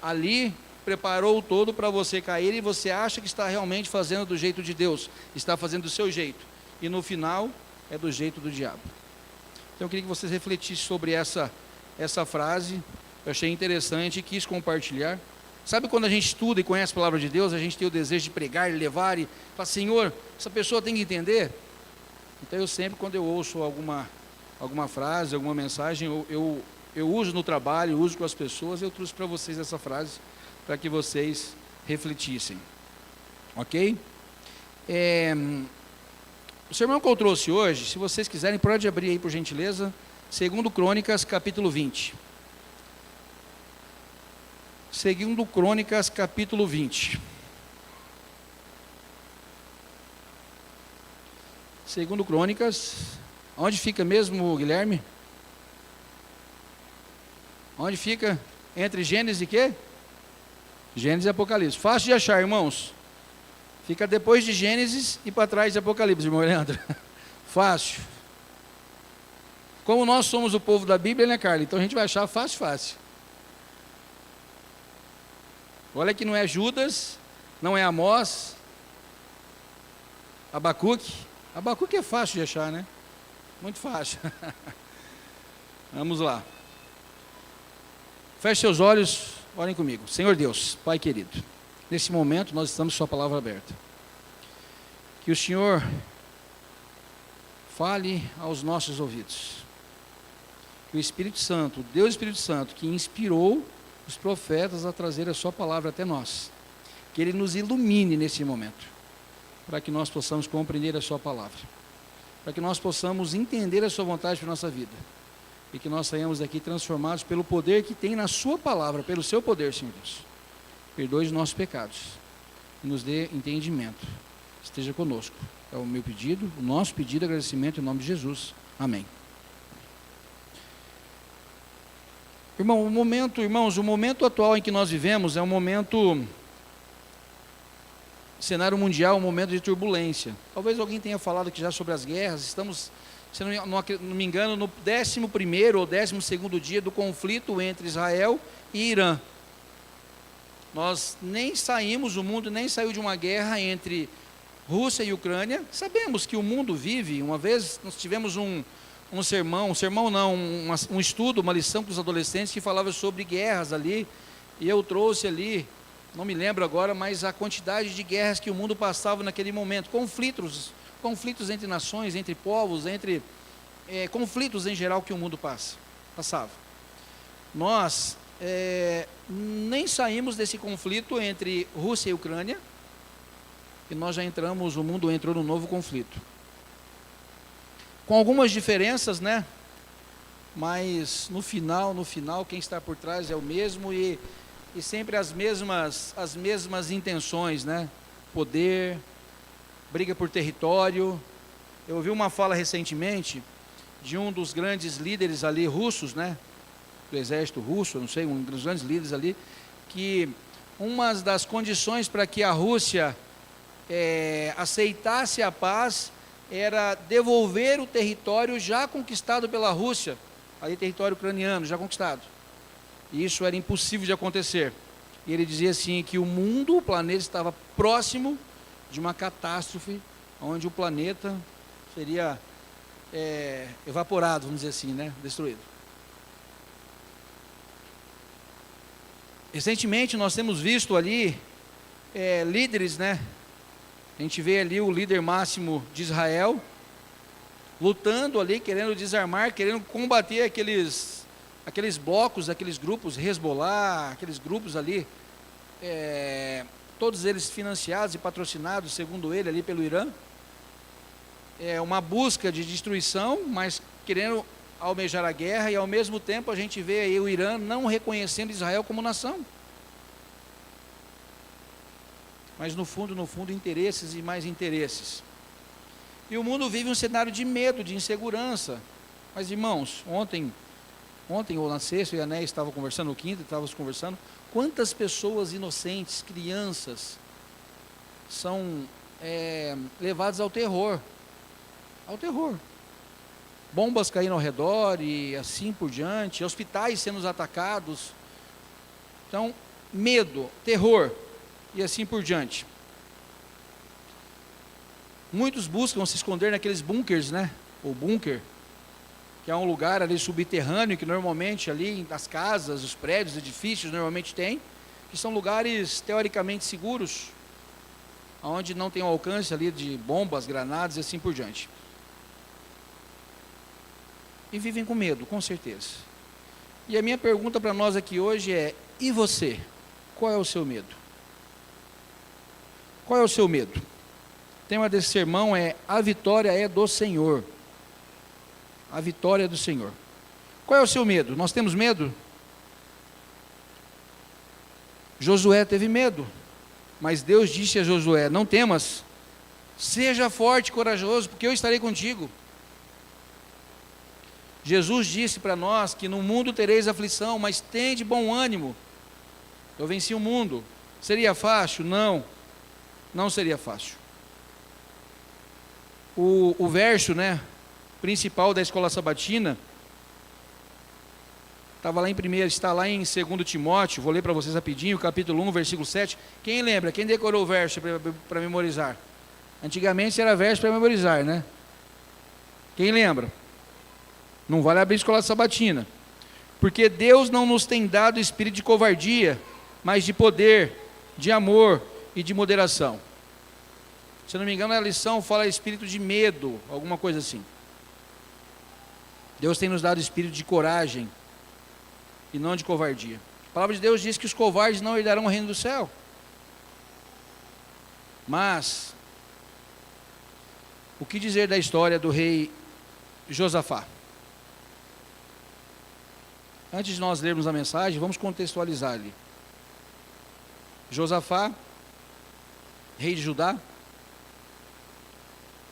ali, preparou todo para você cair e você acha que está realmente fazendo do jeito de Deus, está fazendo do seu jeito, e no final é do jeito do diabo. Então eu queria que vocês refletissem sobre essa essa frase, eu achei interessante e quis compartilhar. Sabe quando a gente estuda e conhece a palavra de Deus, a gente tem o desejo de pregar, de levar e falar, Senhor, essa pessoa tem que entender. Então eu sempre, quando eu ouço alguma frase, alguma mensagem, eu uso no trabalho, uso com as pessoas, eu trouxe para vocês essa frase, para que vocês refletissem. Ok? O sermão que eu trouxe hoje, se vocês quiserem, pode abrir aí por gentileza, 2 Crônicas, capítulo 20. 2 Crônicas, capítulo 20. 2 Crônicas, onde fica mesmo, Guilherme? Onde fica? Entre Gênesis e quê? Gênesis e Apocalipse. Fácil de achar, irmãos. Fica depois de Gênesis e para trás de Apocalipse, irmão Leandro. Fácil. Como nós somos o povo da Bíblia, né, Carla? Então a gente vai achar fácil. Olha que não é Judas, não é Amós, Abacuque. Abacuque é fácil de achar, né? Muito fácil. Vamos lá. Feche seus olhos, orem comigo. Senhor Deus, Pai querido, nesse momento nós estamos com sua palavra aberta. Que o Senhor fale aos nossos ouvidos. Que o Espírito Santo, o Deus Espírito Santo, que inspirou os profetas a trazer a sua palavra até nós, que Ele nos ilumine nesse momento, para que nós possamos compreender a sua palavra, para que nós possamos entender a sua vontade para a nossa vida, e que nós saímos daqui transformados pelo poder que tem na sua palavra, pelo seu poder, Senhor Deus. Perdoe os nossos pecados, e nos dê entendimento, esteja conosco, é o meu pedido, o nosso pedido, agradecimento em nome de Jesus, amém. Irmãos, o momento atual em que nós vivemos é um momento, cenário mundial, um momento de turbulência. Talvez alguém tenha falado aqui já sobre as guerras. Estamos, se não me engano, no 11º ou 12º dia do conflito entre Israel e Irã. Nós nem saímos, o mundo nem saiu de uma guerra entre Rússia e Ucrânia. Sabemos que o mundo vive, uma vez nós tivemos um estudo, uma lição com os adolescentes que falava sobre guerras ali, e eu trouxe ali, não me lembro agora, mas a quantidade de guerras que o mundo passava naquele momento, conflitos entre nações, entre povos, conflitos em geral que o mundo passava. Nós nem saímos desse conflito entre Rússia e Ucrânia, e nós já entramos, o mundo entrou num novo conflito. Com algumas diferenças, né? Mas no final, quem está por trás é o mesmo e sempre as mesmas intenções, né? Poder, briga por território. Eu ouvi uma fala recentemente de um dos grandes líderes ali russos, né? Do exército russo, não sei, um dos grandes líderes ali, que uma das condições para que a Rússia aceitasse a paz era devolver o território já conquistado pela Rússia, ali território ucraniano já conquistado. E isso era impossível de acontecer. E ele dizia assim que o planeta estava próximo de uma catástrofe, onde o planeta seria evaporado, vamos dizer assim, né? Destruído. Recentemente nós temos visto ali líderes, né? A gente vê ali o líder máximo de Israel lutando ali, querendo desarmar, querendo combater aqueles blocos, aqueles grupos, Hezbollah, aqueles grupos ali, todos eles financiados e patrocinados, segundo ele, ali pelo Irã. Uma busca de destruição, mas querendo almejar a guerra, e ao mesmo tempo a gente vê aí o Irã não reconhecendo Israel como nação. Mas no fundo, interesses e mais interesses. E o mundo vive um cenário de medo, de insegurança. Mas irmãos, ontem ou na sexta, eu e a Néia estavam conversando, no quinto, estávamos conversando, quantas pessoas inocentes, crianças, são levadas ao terror. Ao terror. Bombas caindo ao redor e assim por diante, hospitais sendo atacados. Então, medo, terror. E assim por diante. Muitos buscam se esconder naqueles bunkers, né? Ou bunker, que é um lugar ali subterrâneo, que normalmente ali nas casas, os prédios, edifícios normalmente tem, que são lugares teoricamente seguros, onde não tem o alcance ali de bombas, granadas e assim por diante. E vivem com medo, com certeza. E a minha pergunta para nós aqui hoje é: e você? Qual é o seu medo? Qual é o seu medo? O tema desse sermão é: a vitória é do Senhor. A vitória é do Senhor. Qual é o seu medo? Nós temos medo? Josué teve medo, mas Deus disse a Josué: não temas, seja forte e corajoso, porque eu estarei contigo. Jesus disse para nós que no mundo tereis aflição, mas tende bom ânimo, eu venci o mundo. Seria fácil? Não, não seria fácil. O verso, principal da escola sabatina, está lá em 2 Timóteo, vou ler para vocês rapidinho, capítulo 1, versículo 7. Quem lembra? Quem decorou o verso para memorizar? Antigamente era verso para memorizar, né? Quem lembra? Não vale abrir a escola sabatina. Porque Deus não nos tem dado espírito de covardia, mas de poder, de amor e de moderação. Se não me engano, a lição fala espírito de medo, alguma coisa assim. Deus tem nos dado espírito de coragem e não de covardia. A palavra de Deus diz que os covardes não herdarão o reino do céu. Mas, o que dizer da história do rei Josafá? Antes de nós lermos a mensagem, vamos contextualizar ali. Josafá, rei de Judá,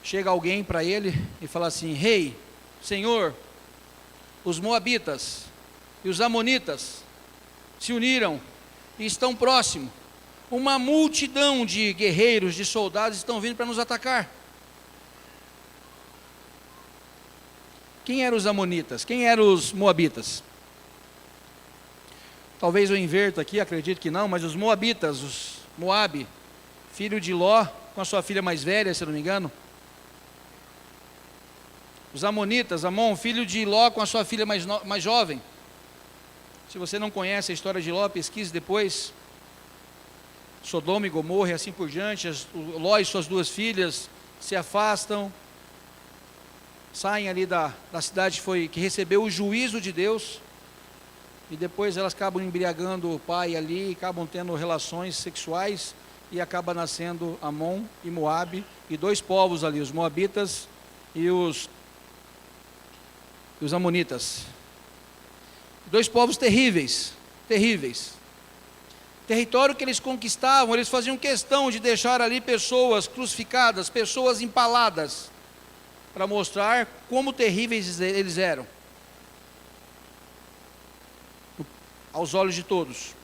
chega alguém para ele e fala assim: rei, Senhor, os moabitas e os amonitas se uniram e estão próximos. Uma multidão de guerreiros, de soldados estão vindo para nos atacar. Quem eram os amonitas? Quem eram os moabitas? Talvez eu inverta aqui, acredito que não, mas os moabitas, os Moabe, filho de Ló com a sua filha mais velha, se não me engano. Os amonitas, Amon, filho de Ló com a sua filha mais jovem. Se você não conhece a história de Ló, pesquise depois. Sodoma e Gomorra e assim por diante. Ló e suas duas filhas se afastam, saem ali da cidade que recebeu o juízo de Deus, e depois elas acabam embriagando o pai ali, acabam tendo relações sexuais, e acaba nascendo Amon e Moabe, e dois povos ali, os moabitas e os amonitas. Dois povos terríveis, terríveis. Território que eles conquistavam, eles faziam questão de deixar ali pessoas crucificadas, pessoas empaladas, para mostrar como terríveis eles eram, aos olhos de todos.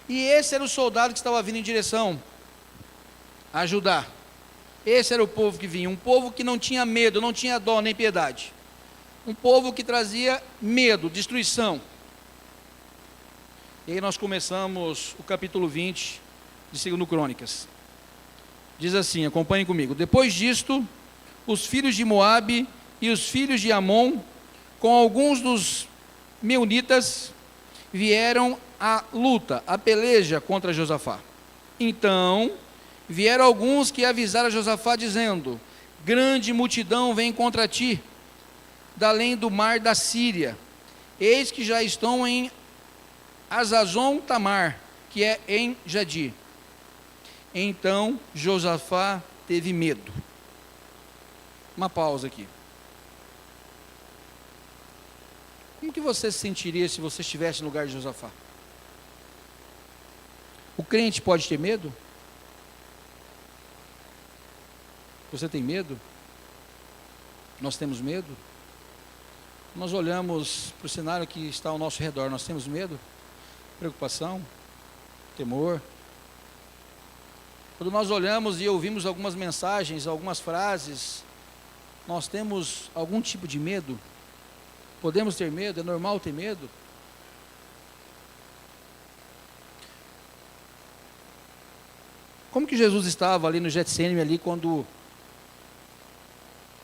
E esse era o soldado que estava vindo em direção a Judá. Esse era o povo que vinha, um povo que não tinha medo, não tinha dó nem piedade. Um povo que trazia medo, destruição. E aí nós começamos o capítulo 20 de 2 Crônicas. Diz assim, acompanhem comigo. Depois disto, os filhos de Moabe e os filhos de Amon, com alguns dos meunitas, vieram à luta, à peleja contra Josafá. Então, vieram alguns que avisaram a Josafá, dizendo: grande multidão vem contra ti, da além do mar da Síria. Eis que já estão em Azazon Tamar, que é em Jadi. Então Josafá teve medo. Uma pausa aqui. Como que você se sentiria se você estivesse no lugar de Josafá? O crente pode ter medo? Você tem medo? Nós temos medo? Nós olhamos para o cenário que está ao nosso redor, nós temos medo? Preocupação? Temor? Quando nós olhamos e ouvimos algumas mensagens, algumas frases, nós temos algum tipo de medo? Podemos ter medo? É normal ter medo? Como que Jesus estava ali no Getsêmani, ali quando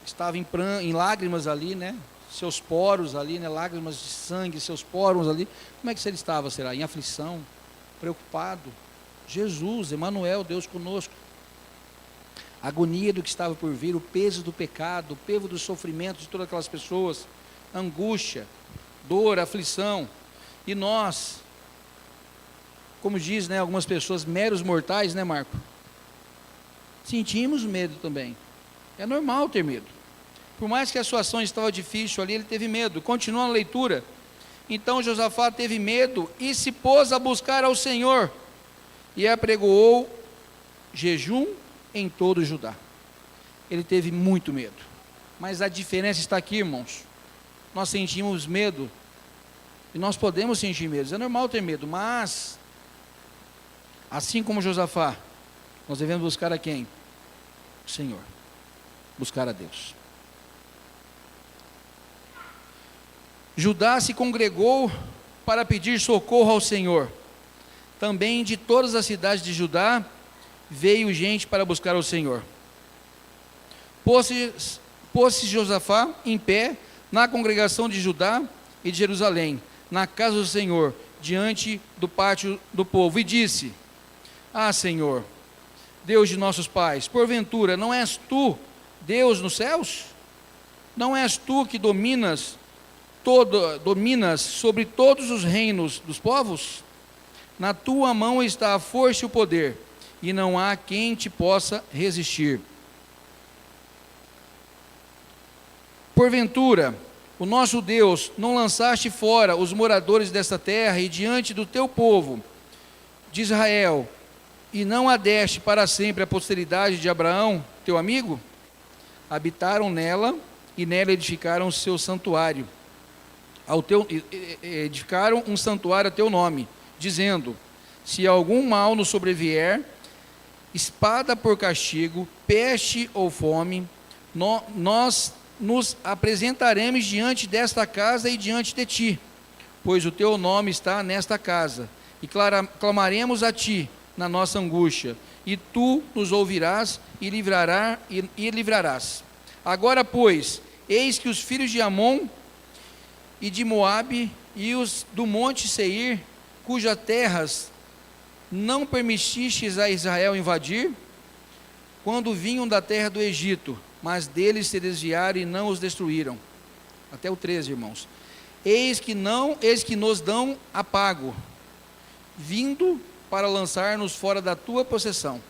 estava em lágrimas ali, né? seus poros ali, né, lágrimas de sangue, seus poros ali. Como é que ele estava, será? Em aflição, preocupado. Jesus, Emanuel, Deus conosco. A agonia do que estava por vir, o peso do pecado, o peso dos sofrimentos de todas aquelas pessoas, angústia, dor, aflição. E nós, como diz, né, algumas pessoas, meros mortais, né, Marco? Sentimos medo também. É normal ter medo. Por mais que a situação estava difícil ali, ele teve medo. Continua a leitura. Então Josafá teve medo e se pôs a buscar ao Senhor e apregoou jejum em todo Judá. Ele teve muito medo. Mas a diferença está aqui, irmãos. Nós sentimos medo e nós podemos sentir medo. É normal ter medo, mas assim como Josafá, nós devemos buscar a quem? O Senhor. Buscar a Deus. Judá se congregou para pedir socorro ao Senhor. Também de todas as cidades de Judá veio gente para buscar ao Senhor. Pôs-se Josafá em pé na congregação de Judá e de Jerusalém, na casa do Senhor, diante do pátio do povo, e disse: Ah, Senhor, Deus de nossos pais, porventura não és tu Deus nos céus? Não és tu que dominas sobre todos os reinos dos povos? Na tua mão está a força e o poder, e não há quem te possa resistir. Porventura, o nosso Deus, não lançaste fora os moradores desta terra e diante do teu povo de Israel, e não a deste para sempre a posteridade de Abraão, teu amigo? Habitaram nela e nela edificaram o seu santuário. Edificaram um santuário a teu nome, dizendo: se algum mal nos sobrevier, espada por castigo, peste ou fome, nós nos apresentaremos diante desta casa e diante de ti, pois o teu nome está nesta casa, e clamaremos a ti na nossa angústia, e tu nos ouvirás e livrarás. Agora, pois, eis que os filhos de Amon e de Moabe e os do monte Seir, cujas terras não permitistes a Israel invadir, quando vinham da terra do Egito, mas deles se desviaram e não os destruíram. Até o 13, irmãos. Eis que nos dão a pago, vindo para lançar-nos fora da tua possessão,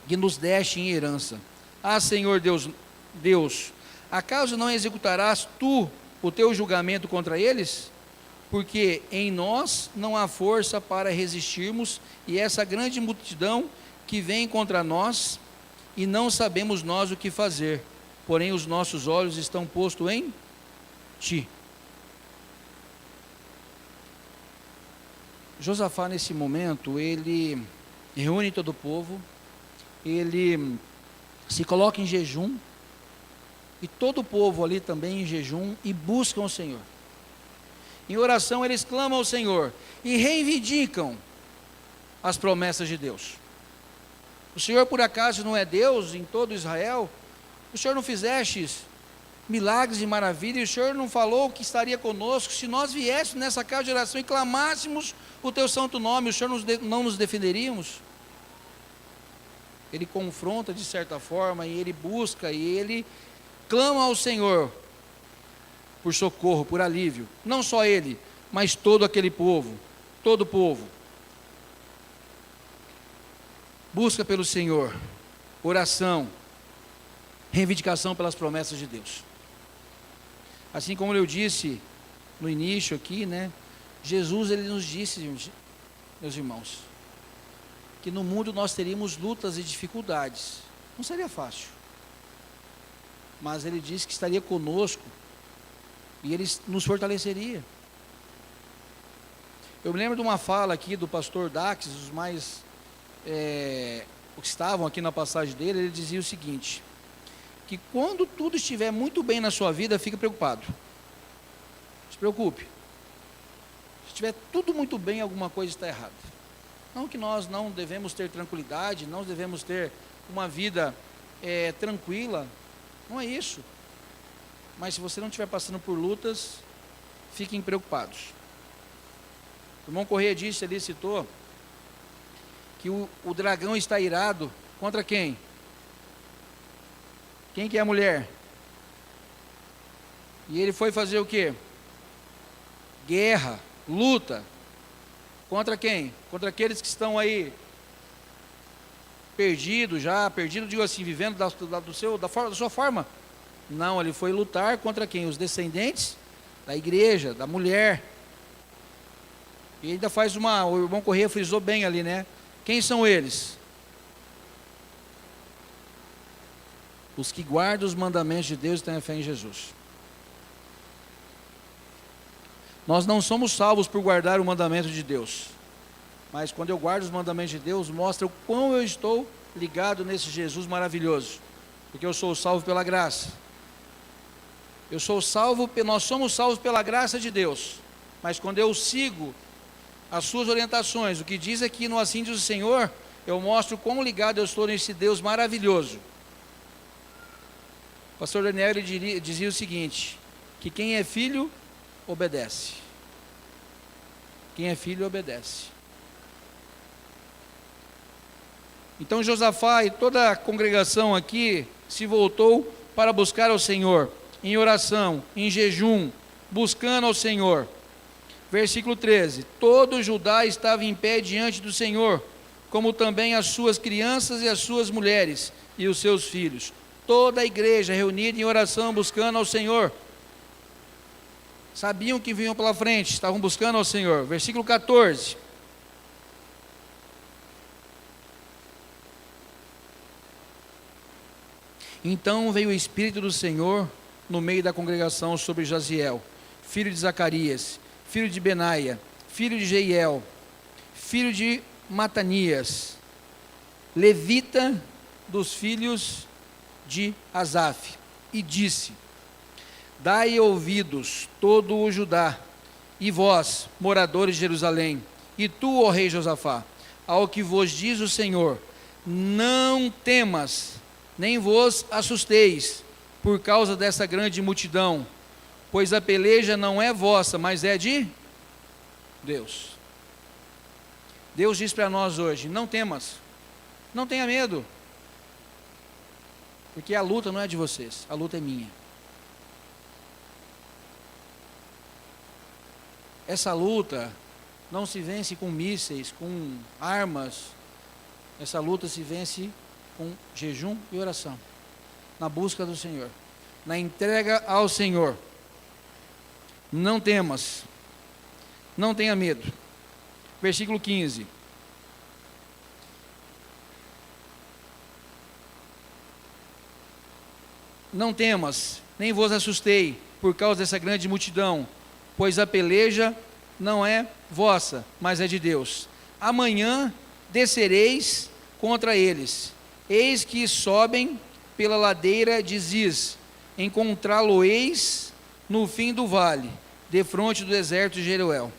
que nos deste em herança. Ah, Senhor Deus, acaso não executarás tu o teu julgamento contra eles? Porque em nós não há força para resistirmos, e essa grande multidão que vem contra nós, e não sabemos nós o que fazer, porém os nossos olhos estão postos em ti. Josafá, nesse momento, ele reúne todo o povo, ele se coloca em jejum, e todo o povo ali também em jejum, e buscam o Senhor. Em oração eles clamam ao Senhor, e reivindicam as promessas de Deus. O Senhor por acaso não é Deus em todo Israel? O Senhor não fizeste milagres e maravilhas, e o Senhor não falou que estaria conosco? Se nós viéssemos nessa casa de oração e clamássemos o teu santo nome, o Senhor não nos defenderíamos? Ele confronta de certa forma, e ele busca, e ele clama ao Senhor por socorro, por alívio. Não só ele, mas todo aquele povo, todo o povo. Busca pelo Senhor, oração, reivindicação pelas promessas de Deus. Assim como eu disse no início aqui, né? Jesus, ele nos disse, meus irmãos, que no mundo nós teríamos lutas e dificuldades. Não seria fácil. Mas ele disse que estaria conosco e ele nos fortaleceria. Eu me lembro de uma fala aqui do pastor Dax, os mais que estavam aqui na passagem dele, ele dizia o seguinte: que quando tudo estiver muito bem na sua vida, fique preocupado. Se preocupe. Se estiver tudo muito bem, alguma coisa está errada. Não que nós não devemos ter tranquilidade, não devemos ter uma vida tranquila, não é isso. Mas se você não estiver passando por lutas, fiquem preocupados. O irmão Corrêa disse ali, citou, que o dragão está irado contra quem? Quem que é a mulher? E ele foi fazer o quê? Guerra, luta. Contra quem? Contra aqueles que estão aí perdidos já, perdido, digo assim, vivendo da sua forma. Não, ele foi lutar contra quem? Os descendentes da igreja, da mulher. E ainda faz o irmão Corrêa frisou bem ali, né? Quem são eles? Os que guardam os mandamentos de Deus e têm a fé em Jesus. Nós não somos salvos por guardar o mandamento de Deus. Mas quando eu guardo os mandamentos de Deus, mostra o quão eu estou ligado nesse Jesus maravilhoso. Porque eu sou salvo pela graça. Nós somos salvos pela graça de Deus. Mas quando eu sigo as suas orientações, o que diz aqui no Assim diz o Senhor, eu mostro quão ligado eu estou nesse Deus maravilhoso. O pastor Daniel ele dizia o seguinte, que quem é filho, obedece. Quem é filho, obedece. Então Josafá e toda a congregação aqui se voltou para buscar ao Senhor, em oração, em jejum, buscando ao Senhor. Versículo 13, todo Judá estava em pé diante do Senhor, como também as suas crianças e as suas mulheres e os seus filhos. Toda a igreja reunida em oração, buscando ao Senhor. Sabiam que vinham pela frente, estavam buscando ao Senhor. Versículo 14. Então veio o Espírito do Senhor no meio da congregação sobre Jaziel, filho de Zacarias, filho de Benaia, filho de Jeiel, filho de Matanias, levita dos filhos de Asaf, e disse: dai ouvidos todo o Judá, e vós, moradores de Jerusalém, e tu, ó rei Josafá, ao que vos diz o Senhor, não temas, nem vos assusteis, por causa dessa grande multidão, pois a peleja não é vossa, mas é de Deus. Deus diz para nós hoje, não temas, não tenha medo, porque a luta não é de vocês, a luta é minha. Essa luta não se vence com mísseis, com armas, essa luta se vence com jejum e oração, na busca do Senhor, na entrega ao Senhor. Não temas, não tenha medo. Versículo 15. Não temas, nem vos assustei, por causa dessa grande multidão, pois a peleja não é vossa, mas é de Deus. Amanhã descereis contra eles, eis que sobem pela ladeira de Ziz, encontrá-lo-eis no fim do vale, defronte do deserto de Jeruel.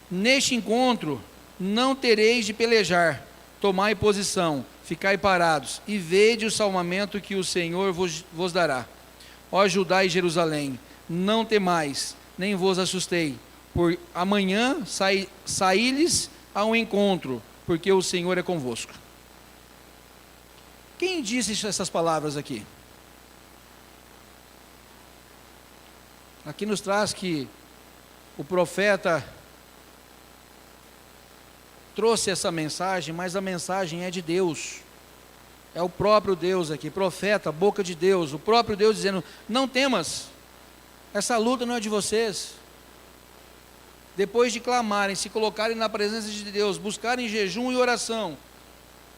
Neste encontro não tereis de pelejar, tomai posição, ficai parados, e vede o salvamento que o Senhor vos dará. Ó Judá e Jerusalém, não temais, nem vos assustei, por amanhã saí-lhes ao encontro, porque o Senhor é convosco. Quem disse essas palavras aqui? Aqui nos traz que o profeta trouxe essa mensagem, mas a mensagem é de Deus. É o próprio Deus aqui, profeta, boca de Deus, o próprio Deus dizendo, não temas, essa luta não é de vocês. Depois de clamarem, se colocarem na presença de Deus, buscarem jejum e oração,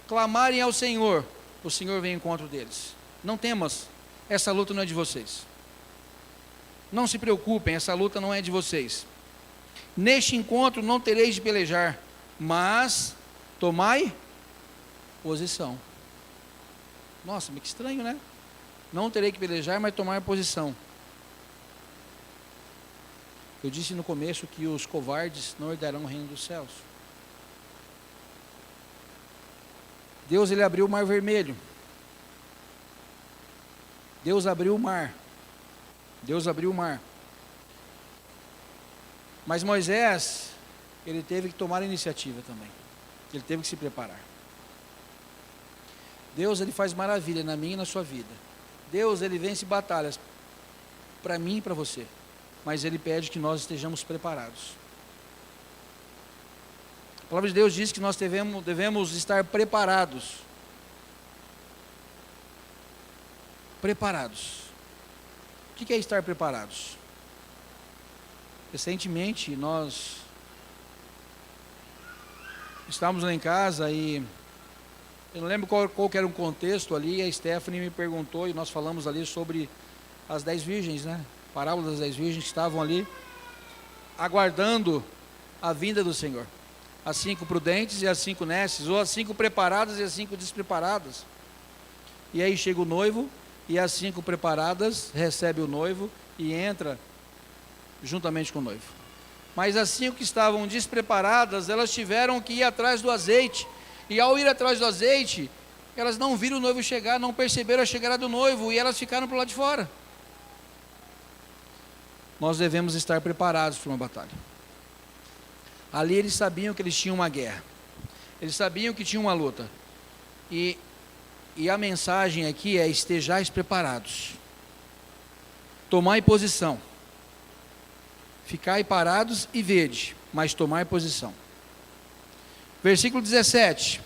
clamarem ao Senhor, o Senhor vem ao encontro deles. Não temas, essa luta não é de vocês. Não se preocupem, essa luta não é de vocês. Neste encontro não tereis de pelejar, mas tomai posição. Nossa, mas que estranho, né? Não terei que pelejar, mas tomar posição. Eu disse no começo que os covardes não herdarão o reino dos céus. Deus, ele abriu o mar vermelho. Deus abriu o mar. Deus abriu o mar. Mas Moisés, ele teve que tomar a iniciativa também. Ele teve que se preparar. Deus, ele faz maravilha na minha e na sua vida. Deus, ele vence batalhas para mim e para você. Mas ele pede que nós estejamos preparados. A palavra de Deus diz que nós devemos estar preparados. Preparados. O que é estar preparados? Recentemente nós estávamos lá em casa e eu não lembro qual que era o contexto ali, a Stephanie me perguntou e nós falamos ali sobre as 10 virgens, né? Parábola das 10 virgens que estavam ali aguardando a vinda do Senhor. As 5 prudentes e as 5 nécias, ou as 5 preparadas e as 5 despreparadas. E aí chega o noivo e as 5 preparadas recebe o noivo e entra juntamente com o noivo. Mas as 5 que estavam despreparadas, elas tiveram que ir atrás do azeite. E ao ir atrás do azeite, elas não viram o noivo chegar, não perceberam a chegada do noivo e elas ficaram para o lado de fora. Nós devemos estar preparados para uma batalha. Ali eles sabiam que eles tinham uma guerra. Eles sabiam que tinha uma luta. E a mensagem aqui é: estejais preparados. Tomai posição. Ficai parados e vede, mas tomai posição. Versículo 17.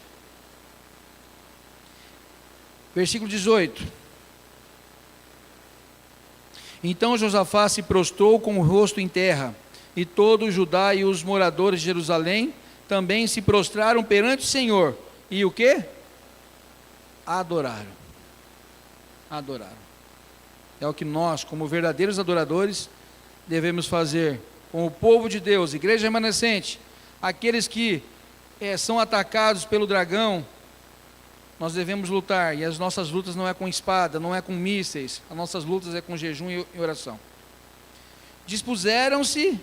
Versículo 18. Então Josafá se prostrou com o rosto em terra, e todo o Judá e os moradores de Jerusalém também se prostraram perante o Senhor. E o quê? Adoraram. Adoraram. É o que nós, como verdadeiros adoradores, devemos fazer com o povo de Deus, igreja remanescente, aqueles que são atacados pelo dragão. Nós devemos lutar, e as nossas lutas não é com espada, não é com mísseis, as nossas lutas é com jejum e oração. Dispuseram-se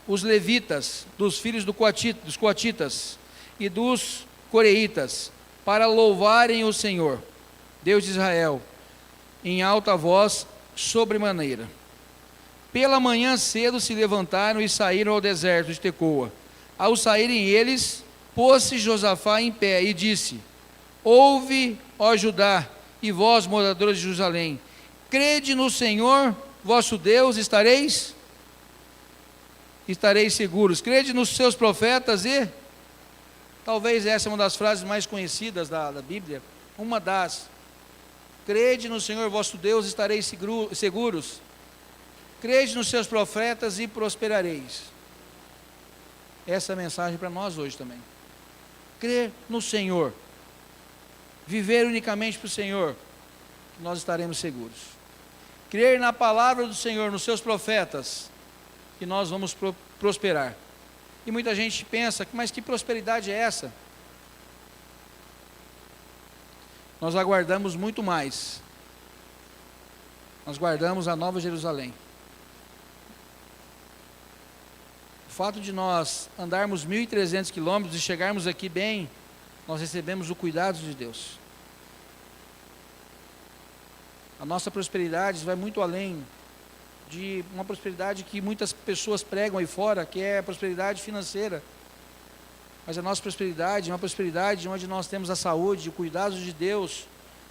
os levitas, dos filhos dos coatitas e dos coreitas, para louvarem o Senhor, Deus de Israel, em alta voz, sobremaneira. Pela manhã cedo se levantaram e saíram ao deserto de Tecoa. Ao saírem eles, pôs-se Josafá em pé e disse: ouve, ó Judá, e vós, moradores de Jerusalém, crede no Senhor, vosso Deus, estareis seguros. Crede nos seus profetas e... Talvez essa é uma das frases mais conhecidas da Bíblia. Uma das. Crede no Senhor, vosso Deus, estareis seguros. Crede nos seus profetas e prosperareis. Essa é a mensagem para nós hoje também. Crer no Senhor. Viver unicamente para o Senhor. Nós estaremos seguros. Crer na palavra do Senhor, nos seus profetas, que nós vamos prosperar. E muita gente pensa: mas que prosperidade é essa? Nós aguardamos muito mais. Nós guardamos a Nova Jerusalém. O fato de nós andarmos 1.300 quilômetros e chegarmos aqui bem, nós recebemos o cuidado de Deus. A nossa prosperidade vai muito além de uma prosperidade que muitas pessoas pregam aí fora, que é a prosperidade financeira. Mas a nossa prosperidade é uma prosperidade onde nós temos a saúde, o cuidado de Deus,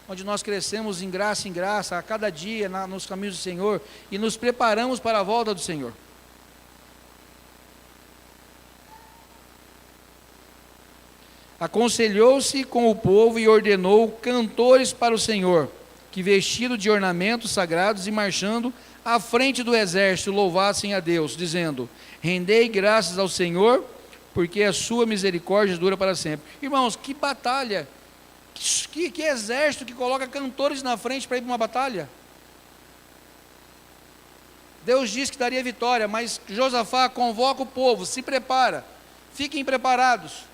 onde nós crescemos em graça, a cada dia nos caminhos do Senhor, e nos preparamos para a volta do Senhor. Aconselhou-se com o povo e ordenou cantores para o Senhor, que vestido de ornamentos sagrados e marchando à frente do exército louvassem a Deus, dizendo: rendei graças ao Senhor, porque a sua misericórdia dura para sempre. Irmãos, que batalha, que exército que coloca cantores na frente para ir para uma batalha. Deus disse que daria vitória, mas Josafá convoca o povo: se prepara, fiquem preparados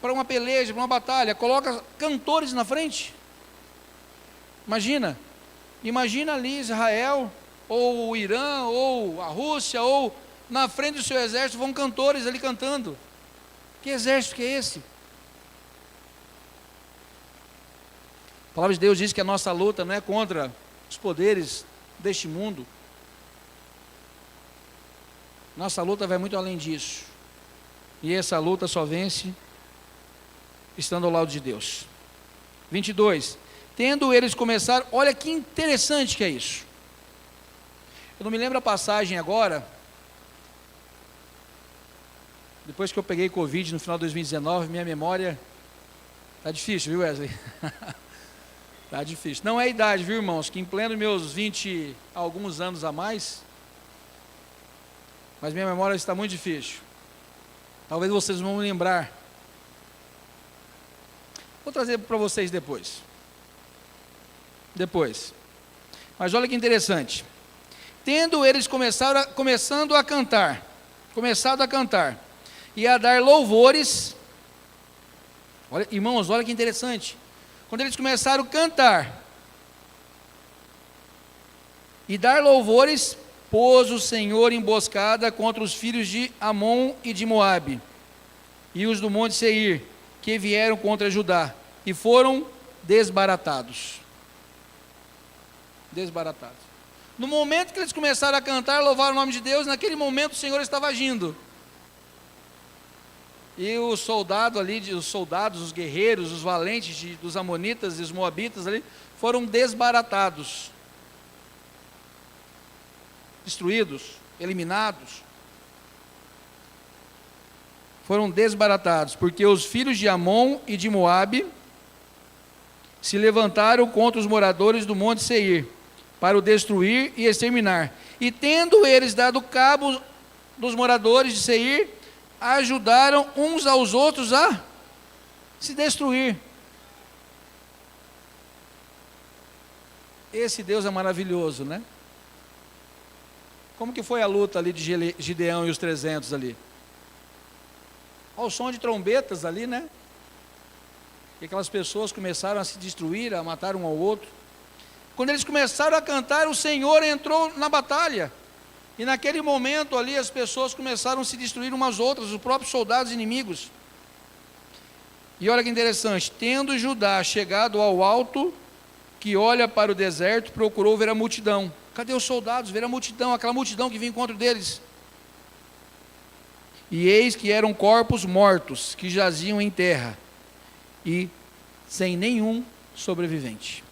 para uma peleja, para uma batalha, coloca cantores na frente. Imagina ali Israel, ou o Irã, ou a Rússia, ou na frente do seu exército vão cantores ali cantando. Que exército que é esse? A palavra de Deus diz que a nossa luta não é contra os poderes deste mundo. Nossa luta vai muito além disso. E essa luta só vence estando ao lado de Deus. 22. Tendo eles começado, olha que interessante que é isso. Eu não me lembro a passagem agora. Depois que eu peguei Covid no final de 2019, minha memória está difícil, viu, Wesley? Está difícil. Não é a idade, viu, irmãos? Que em pleno meus 20 alguns anos a mais, mas minha memória está muito difícil. Talvez vocês vão lembrar. Vou trazer para vocês depois. Mas olha que interessante. Tendo eles começado a cantar, e a dar louvores. Olha, irmãos, olha que interessante. Quando eles começaram a cantar e dar louvores, pôs o Senhor emboscada contra os filhos de Amon e de Moabe, e os do monte Seir, que vieram contra Judá, e foram desbaratados. No momento que eles começaram a cantar, louvar o nome de Deus, naquele momento o Senhor estava agindo. E os soldados ali, os guerreiros, os valentes dos amonitas e os moabitas ali, foram desbaratados, destruídos, eliminados. Foram desbaratados, porque os filhos de Amon e de Moabe se levantaram contra os moradores do monte Seir, para o destruir e exterminar. E tendo eles dado cabo dos moradores de Seir, ajudaram uns aos outros a se destruir. Esse Deus é maravilhoso, né? Como que foi a luta ali de Gideão e os 300 ali? Ao som de trombetas ali, né? E aquelas pessoas começaram a se destruir, a matar um ao outro. Quando eles começaram a cantar, o Senhor entrou na batalha. E naquele momento ali as pessoas começaram a se destruir umas às outras, os próprios soldados inimigos. E olha que interessante, tendo Judá chegado ao alto, que olha para o deserto, procurou ver a multidão. Cadê os soldados? Ver a multidão, aquela multidão que vinha em encontro deles. E eis que eram corpos mortos, que jaziam em terra, e sem nenhum sobrevivente.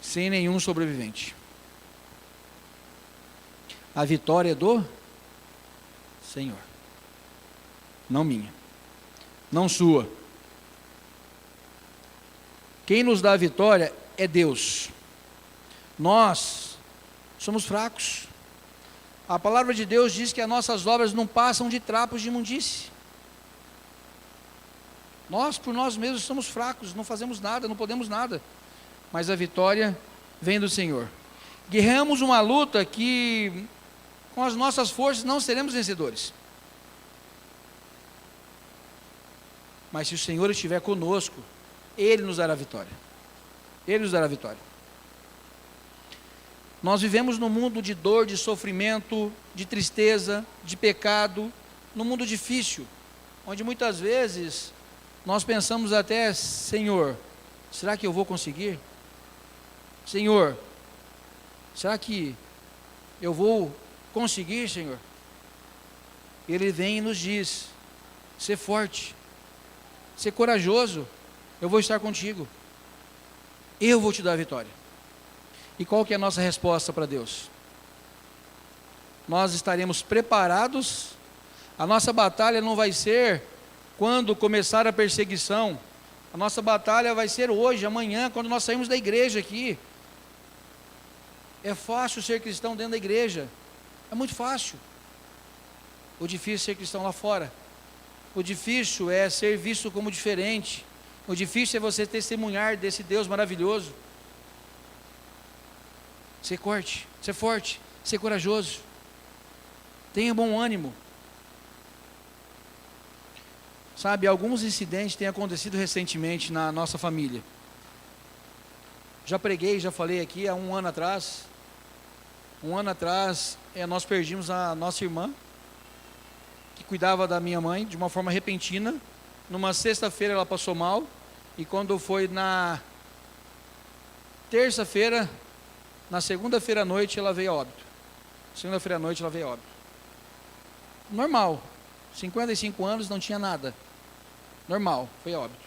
Sem nenhum sobrevivente. A vitória é do Senhor, não minha, não sua. Quem nos dá a vitória é Deus. Nós somos fracos. A palavra de Deus diz que as nossas obras não passam de trapos de imundície. Nós, por nós mesmos, somos fracos, não fazemos nada, não podemos nada. Mas a vitória vem do Senhor. Guerreamos uma luta que, com as nossas forças, não seremos vencedores. Mas se o Senhor estiver conosco, Ele nos dará a vitória. Ele nos dará a vitória. Nós vivemos num mundo de dor, de sofrimento, de tristeza, de pecado, num mundo difícil, onde muitas vezes nós pensamos até, Senhor, será que eu vou conseguir? Senhor, será que eu vou conseguir, Senhor? Ele vem e nos diz, ser forte, ser corajoso, eu vou estar contigo, eu vou te dar a vitória. E qual que é a nossa resposta para Deus? Nós estaremos preparados, a nossa batalha não vai ser quando começar a perseguição, a nossa batalha vai ser hoje, amanhã, quando nós saímos da igreja aqui. É fácil ser cristão dentro da igreja, é muito fácil. O difícil é ser cristão lá fora. O difícil é ser visto como diferente. O difícil é você testemunhar desse Deus maravilhoso. Ser forte, ser corajoso. Tenha bom ânimo. Sabe, alguns incidentes têm acontecido recentemente na nossa família. Já preguei, já falei aqui há um ano atrás. Nós perdimos a nossa irmã, que cuidava da minha mãe de uma forma repentina. Numa sexta-feira ela passou mal E quando foi na terça-feira, na segunda-feira à noite, ela veio a óbito. Segunda-feira à noite, ela veio a óbito. Normal. 55 anos, não tinha nada. Normal, foi a óbito.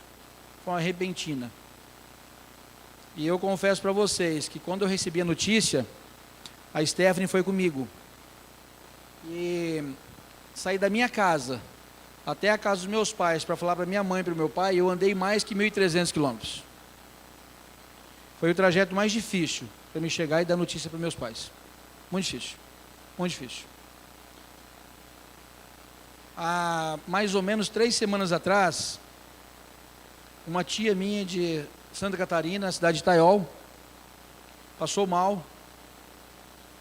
Foi uma repentina. E eu confesso para vocês que quando eu recebi a notícia, a Stephanie foi comigo. E saí da minha casa até a casa dos meus pais para falar para minha mãe e para o meu pai, eu andei mais que 1.300 quilômetros. Foi o trajeto mais difícil para me chegar e dar notícia para meus pais. Muito difícil. Muito difícil. Há mais ou menos 3 semanas atrás, uma tia minha de Santa Catarina, cidade de Taiol, passou mal,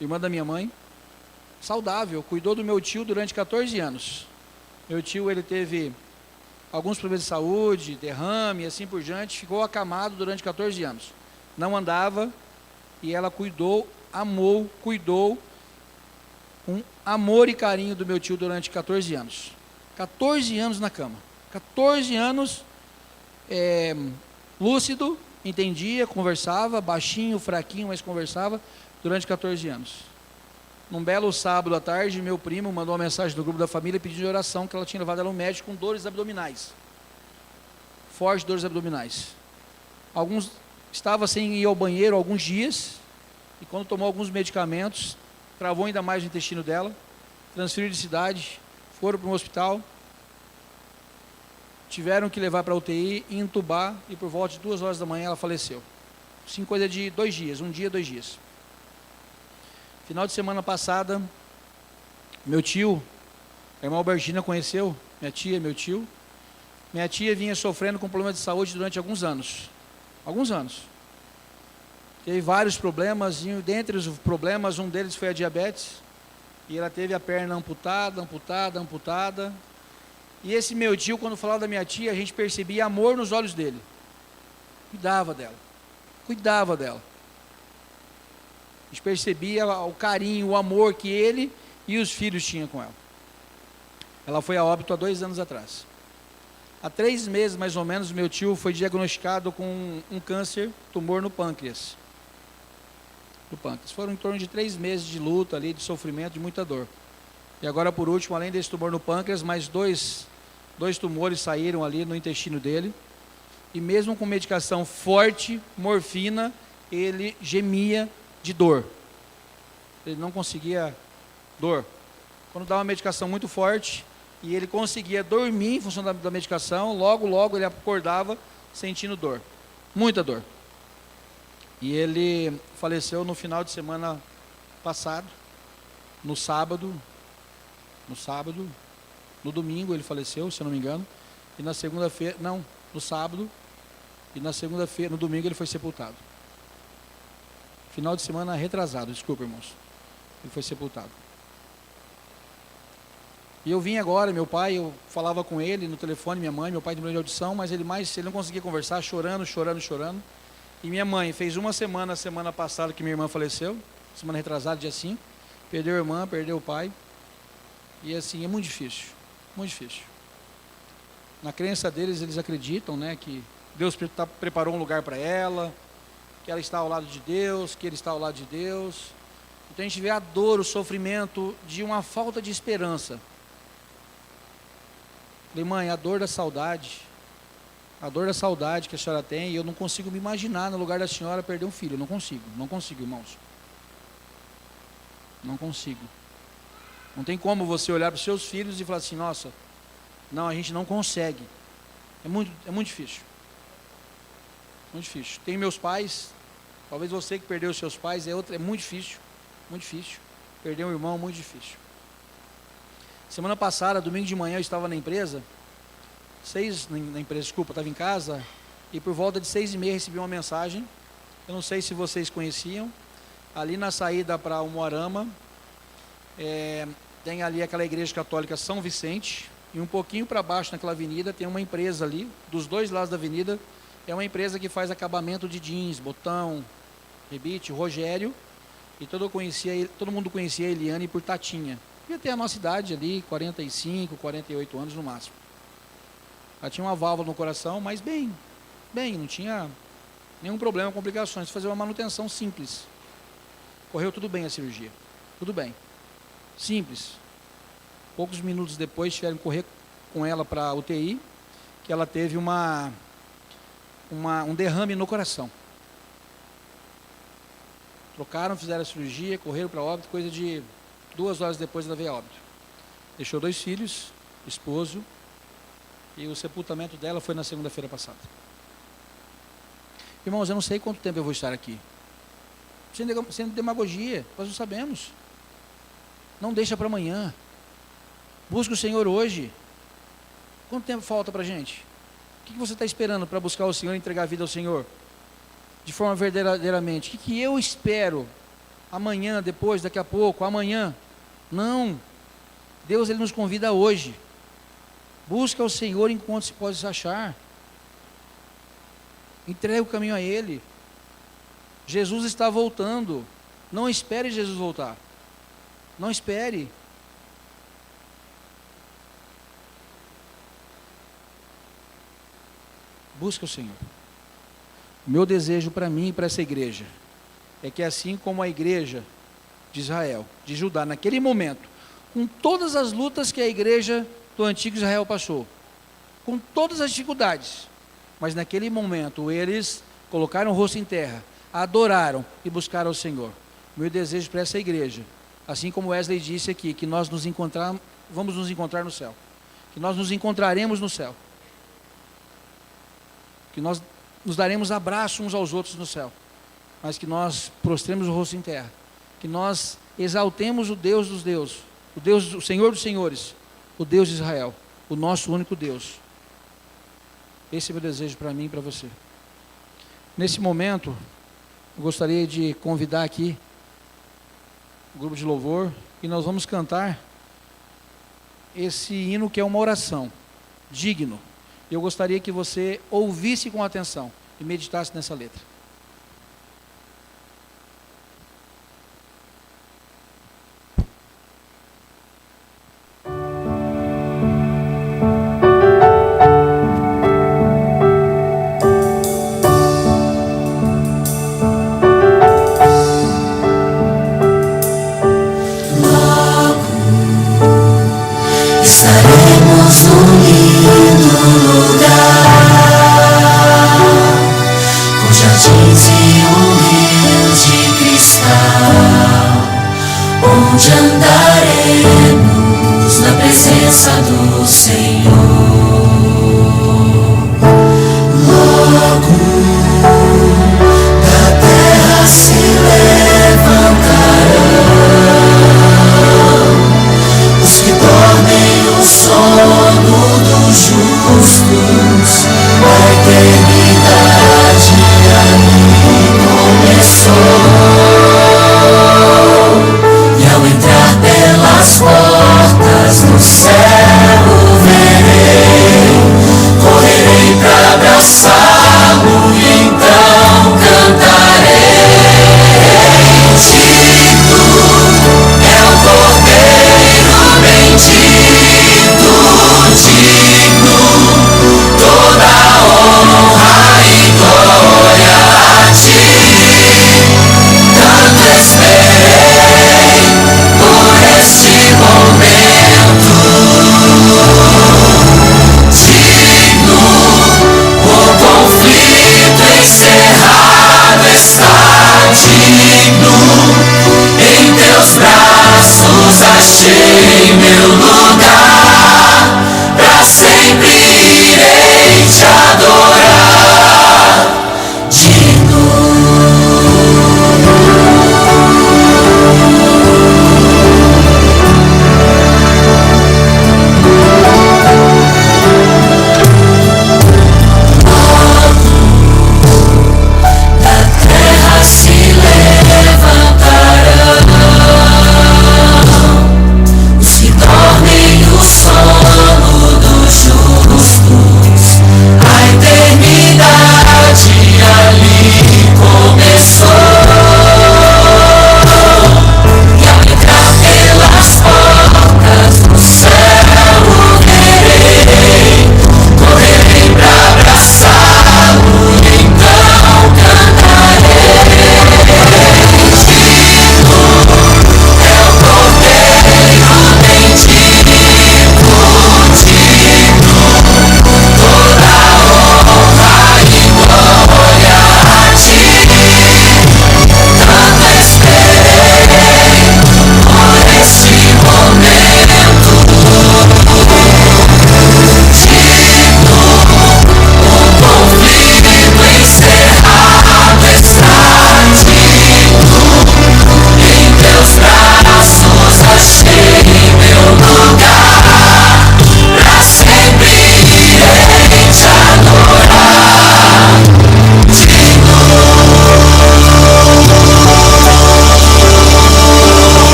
irmã da minha mãe, saudável, cuidou do meu tio durante 14 anos. Meu tio, ele teve alguns problemas de saúde, derrame e assim por diante, ficou acamado durante 14 anos. Não andava e ela cuidou, amou, cuidou com amor e carinho do meu tio durante 14 anos. 14 anos na cama. 14 anos lúcido, entendia, conversava, baixinho, fraquinho, mas conversava durante 14 anos. Num belo sábado à tarde, meu primo mandou uma mensagem no grupo da família pedindo oração, que ela tinha levado ela ao médico com dores abdominais. Fortes dores abdominais. Estava sem ir ao banheiro alguns dias, e quando tomou alguns medicamentos, travou ainda mais o intestino dela, transferiu de cidade, foram para um hospital, tiveram que levar para a UTI, entubar, e por volta de 2 horas da manhã ela faleceu. Sim, coisa de 2 dias, 1 dia, 2 dias. Final de semana passada, meu tio, a irmã Albertina conheceu, minha tia, meu tio. Minha tia vinha sofrendo com problemas de saúde durante alguns anos. Alguns anos. Teve vários problemas, e dentre os problemas, um deles foi a diabetes. E ela teve a perna amputada. E esse meu tio, quando falava da minha tia, a gente percebia amor nos olhos dele. Cuidava dela. A gente percebia o carinho, o amor que ele e os filhos tinham com ela. Ela foi a óbito há 2 anos atrás. Há 3 meses, mais ou menos, meu tio foi diagnosticado com um câncer, tumor no pâncreas. Foram em torno de 3 meses de luta ali, de sofrimento, de muita dor. E agora, por último, além desse tumor no pâncreas, mais dois tumores saíram ali no intestino dele. E mesmo com medicação forte, morfina, ele gemia de dor. Ele não conseguia dor. Quando dava uma medicação muito forte e ele conseguia dormir em função da medicação, logo ele acordava sentindo dor. Muita dor. E ele faleceu no final de semana passado, no domingo ele faleceu, se eu não me engano, e na segunda-feira, no sábado, e na segunda-feira, no domingo ele foi sepultado. Final de semana retrasado, desculpa, irmãos. Ele foi sepultado. E eu vim agora, meu pai, eu falava com ele no telefone, minha mãe, meu pai tem problema de audição, mas ele não conseguia conversar, chorando. E minha mãe fez uma semana passada que minha irmã faleceu, semana retrasada, dia 5, perdeu a irmã, perdeu o pai. E assim, é muito difícil, muito difícil. Na crença deles, eles acreditam, né, que Deus preparou um lugar para ela, que ela está ao lado de Deus, que ele está ao lado de Deus. Então a gente vê a dor, o sofrimento de uma falta de esperança. Falei, mãe, a dor da saudade que a senhora tem, e eu não consigo me imaginar no lugar da senhora perder um filho. Eu não consigo, irmãos. Não consigo. Não tem como você olhar para os seus filhos e falar assim, nossa, não, a gente não consegue. É muito difícil. Muito difícil. Tem meus pais, talvez você que perdeu os seus pais, é muito difícil. Muito difícil. Perder um irmão, muito difícil. Semana passada, domingo de manhã, eu estava na empresa, estava em casa, e por volta de 6h30 recebi uma mensagem, eu não sei se vocês conheciam, ali na saída para Umuarama, tem ali aquela igreja católica São Vicente, e um pouquinho para baixo naquela avenida tem uma empresa ali, dos 2 lados da avenida, é uma empresa que faz acabamento de jeans, botão, rebite, Rogério, e todo mundo conhecia a Eliane por Tatinha. Devia ter a nossa idade ali, 45, 48 anos no máximo. Ela tinha uma válvula no coração, mas bem, bem, não tinha nenhum problema, complicações, fazer uma manutenção simples. Correu tudo bem a cirurgia, tudo bem, simples. Poucos minutos depois tiveram que correr com ela para a UTI, que ela teve um derrame no coração. Trocaram, fizeram a cirurgia, correram para óbito, coisa de 2 horas depois ela veio a óbito. Deixou 2 filhos, esposo, e o sepultamento dela foi na segunda-feira passada. Irmãos, eu não sei quanto tempo eu vou estar aqui. Sem demagogia, nós não sabemos. Não deixa para amanhã. Busca o Senhor hoje. Quanto tempo falta para a gente? O que você está esperando para buscar o Senhor e entregar a vida ao Senhor? De forma verdadeiramente. O que eu espero? Amanhã, depois, daqui a pouco, amanhã? Não. Deus, Ele nos convida hoje. Busca o Senhor enquanto se pode achar. Entrega o caminho a Ele. Jesus está voltando. Não espere Jesus voltar. Não espere. Busca o Senhor. O meu desejo para mim e para essa igreja é que, assim como a igreja de Israel, de Judá, naquele momento, com todas as lutas que a igreja do antigo Israel passou, com todas as dificuldades, mas naquele momento eles colocaram o rosto em terra, adoraram e buscaram o Senhor. O meu desejo para essa igreja, assim como Wesley disse aqui, que nós vamos nos encontrar no céu, que nós nos encontraremos no céu, que nós nos daremos abraço uns aos outros no céu, mas que nós prostremos o rosto em terra, que nós exaltemos o Deus dos deuses, o Senhor dos senhores, o Deus de Israel, o nosso único Deus. Esse é o meu desejo para mim e para você. Nesse momento, eu gostaria de convidar aqui o grupo de louvor, e nós vamos cantar esse hino que é uma oração, digno. Eu gostaria que você ouvisse com atenção e meditasse nessa letra. Estaremos num lindo lugar, com jardins e um rio de cristal, onde andaremos na presença do Senhor. Logo da terra se levantarão os que dormem o sono dos justos. A eternidade ali começou, e ao entrar pelas portas do céu,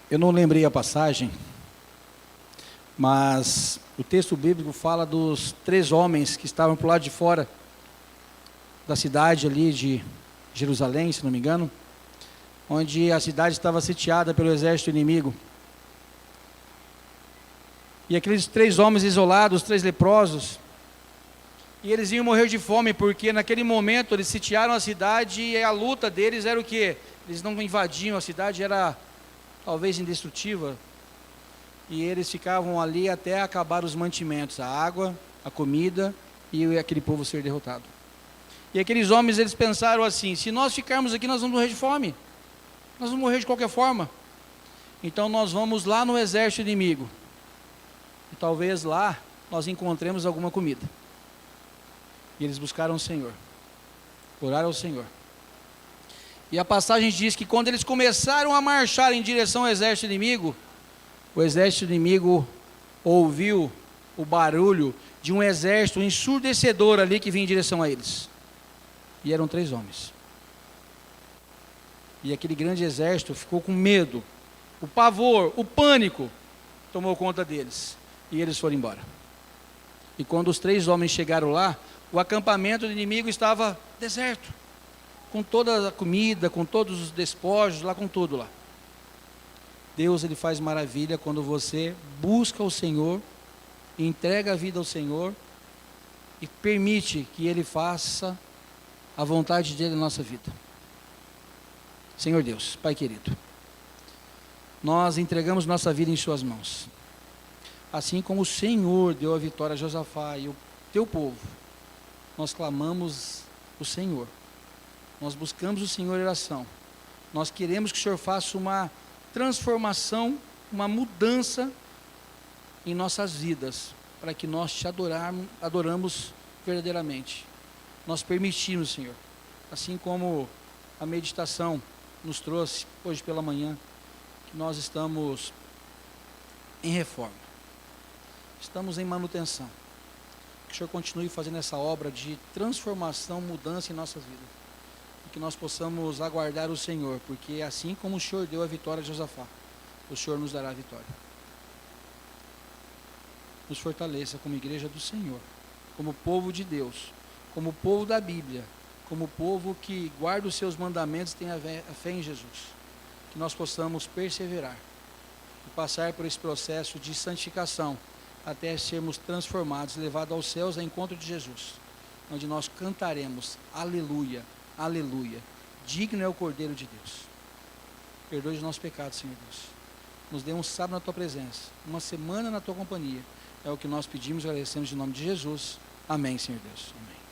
Eu não lembrei a passagem, mas o texto bíblico fala dos 3 homens que estavam para o lado de fora da cidade ali de Jerusalém, se não me engano, onde a cidade estava sitiada pelo exército inimigo. E aqueles 3 homens isolados, 3 leprosos, e eles iam morrer de fome, porque naquele momento eles sitiaram a cidade e a luta deles era o quê? Eles não invadiam, a cidade era talvez indestrutível, e eles ficavam ali até acabar os mantimentos, a água, a comida e aquele povo ser derrotado. E aqueles homens, eles pensaram assim: se nós ficarmos aqui, nós vamos morrer de fome, nós vamos morrer de qualquer forma, então nós vamos lá no exército inimigo, e talvez lá nós encontremos alguma comida. E eles buscaram o Senhor, oraram ao Senhor. E a passagem diz que quando eles começaram a marchar em direção ao exército inimigo, o exército inimigo ouviu o barulho de um exército ensurdecedor ali que vinha em direção a eles. E eram 3 homens. E aquele grande exército ficou com medo, o pavor, o pânico tomou conta deles. E eles foram embora. E quando os 3 homens chegaram lá, o acampamento do inimigo estava deserto, com toda a comida, com todos os despojos, lá com tudo lá. Deus, ele faz maravilha quando você busca o Senhor, entrega a vida ao Senhor e permite que Ele faça a vontade dele na nossa vida. Senhor Deus, Pai querido, nós entregamos nossa vida em Suas mãos. Assim como o Senhor deu a vitória a Josafá e o Teu povo, nós clamamos o Senhor, nós buscamos o Senhor em oração, nós queremos que o Senhor faça uma transformação, uma mudança em nossas vidas, para que nós te adoramos verdadeiramente. Nós permitimos, Senhor, assim como a meditação nos trouxe hoje pela manhã, que nós estamos em reforma, estamos em manutenção. Que o Senhor continue fazendo essa obra de transformação, mudança em nossas vidas. E que nós possamos aguardar o Senhor, porque assim como o Senhor deu a vitória a Josafá, o Senhor nos dará a vitória. Nos fortaleça como igreja do Senhor, como povo de Deus, como povo da Bíblia, como povo que guarda os seus mandamentos e tem a fé em Jesus. Que nós possamos perseverar e passar por esse processo de santificação, até sermos transformados, levados aos céus, ao encontro de Jesus, onde nós cantaremos, aleluia, aleluia, digno é o Cordeiro de Deus. Perdoe os nossos pecados, Senhor Deus. Nos dê um sábado na Tua presença, uma semana na Tua companhia. É o que nós pedimos e agradecemos em nome de Jesus. Amém, Senhor Deus. Amém.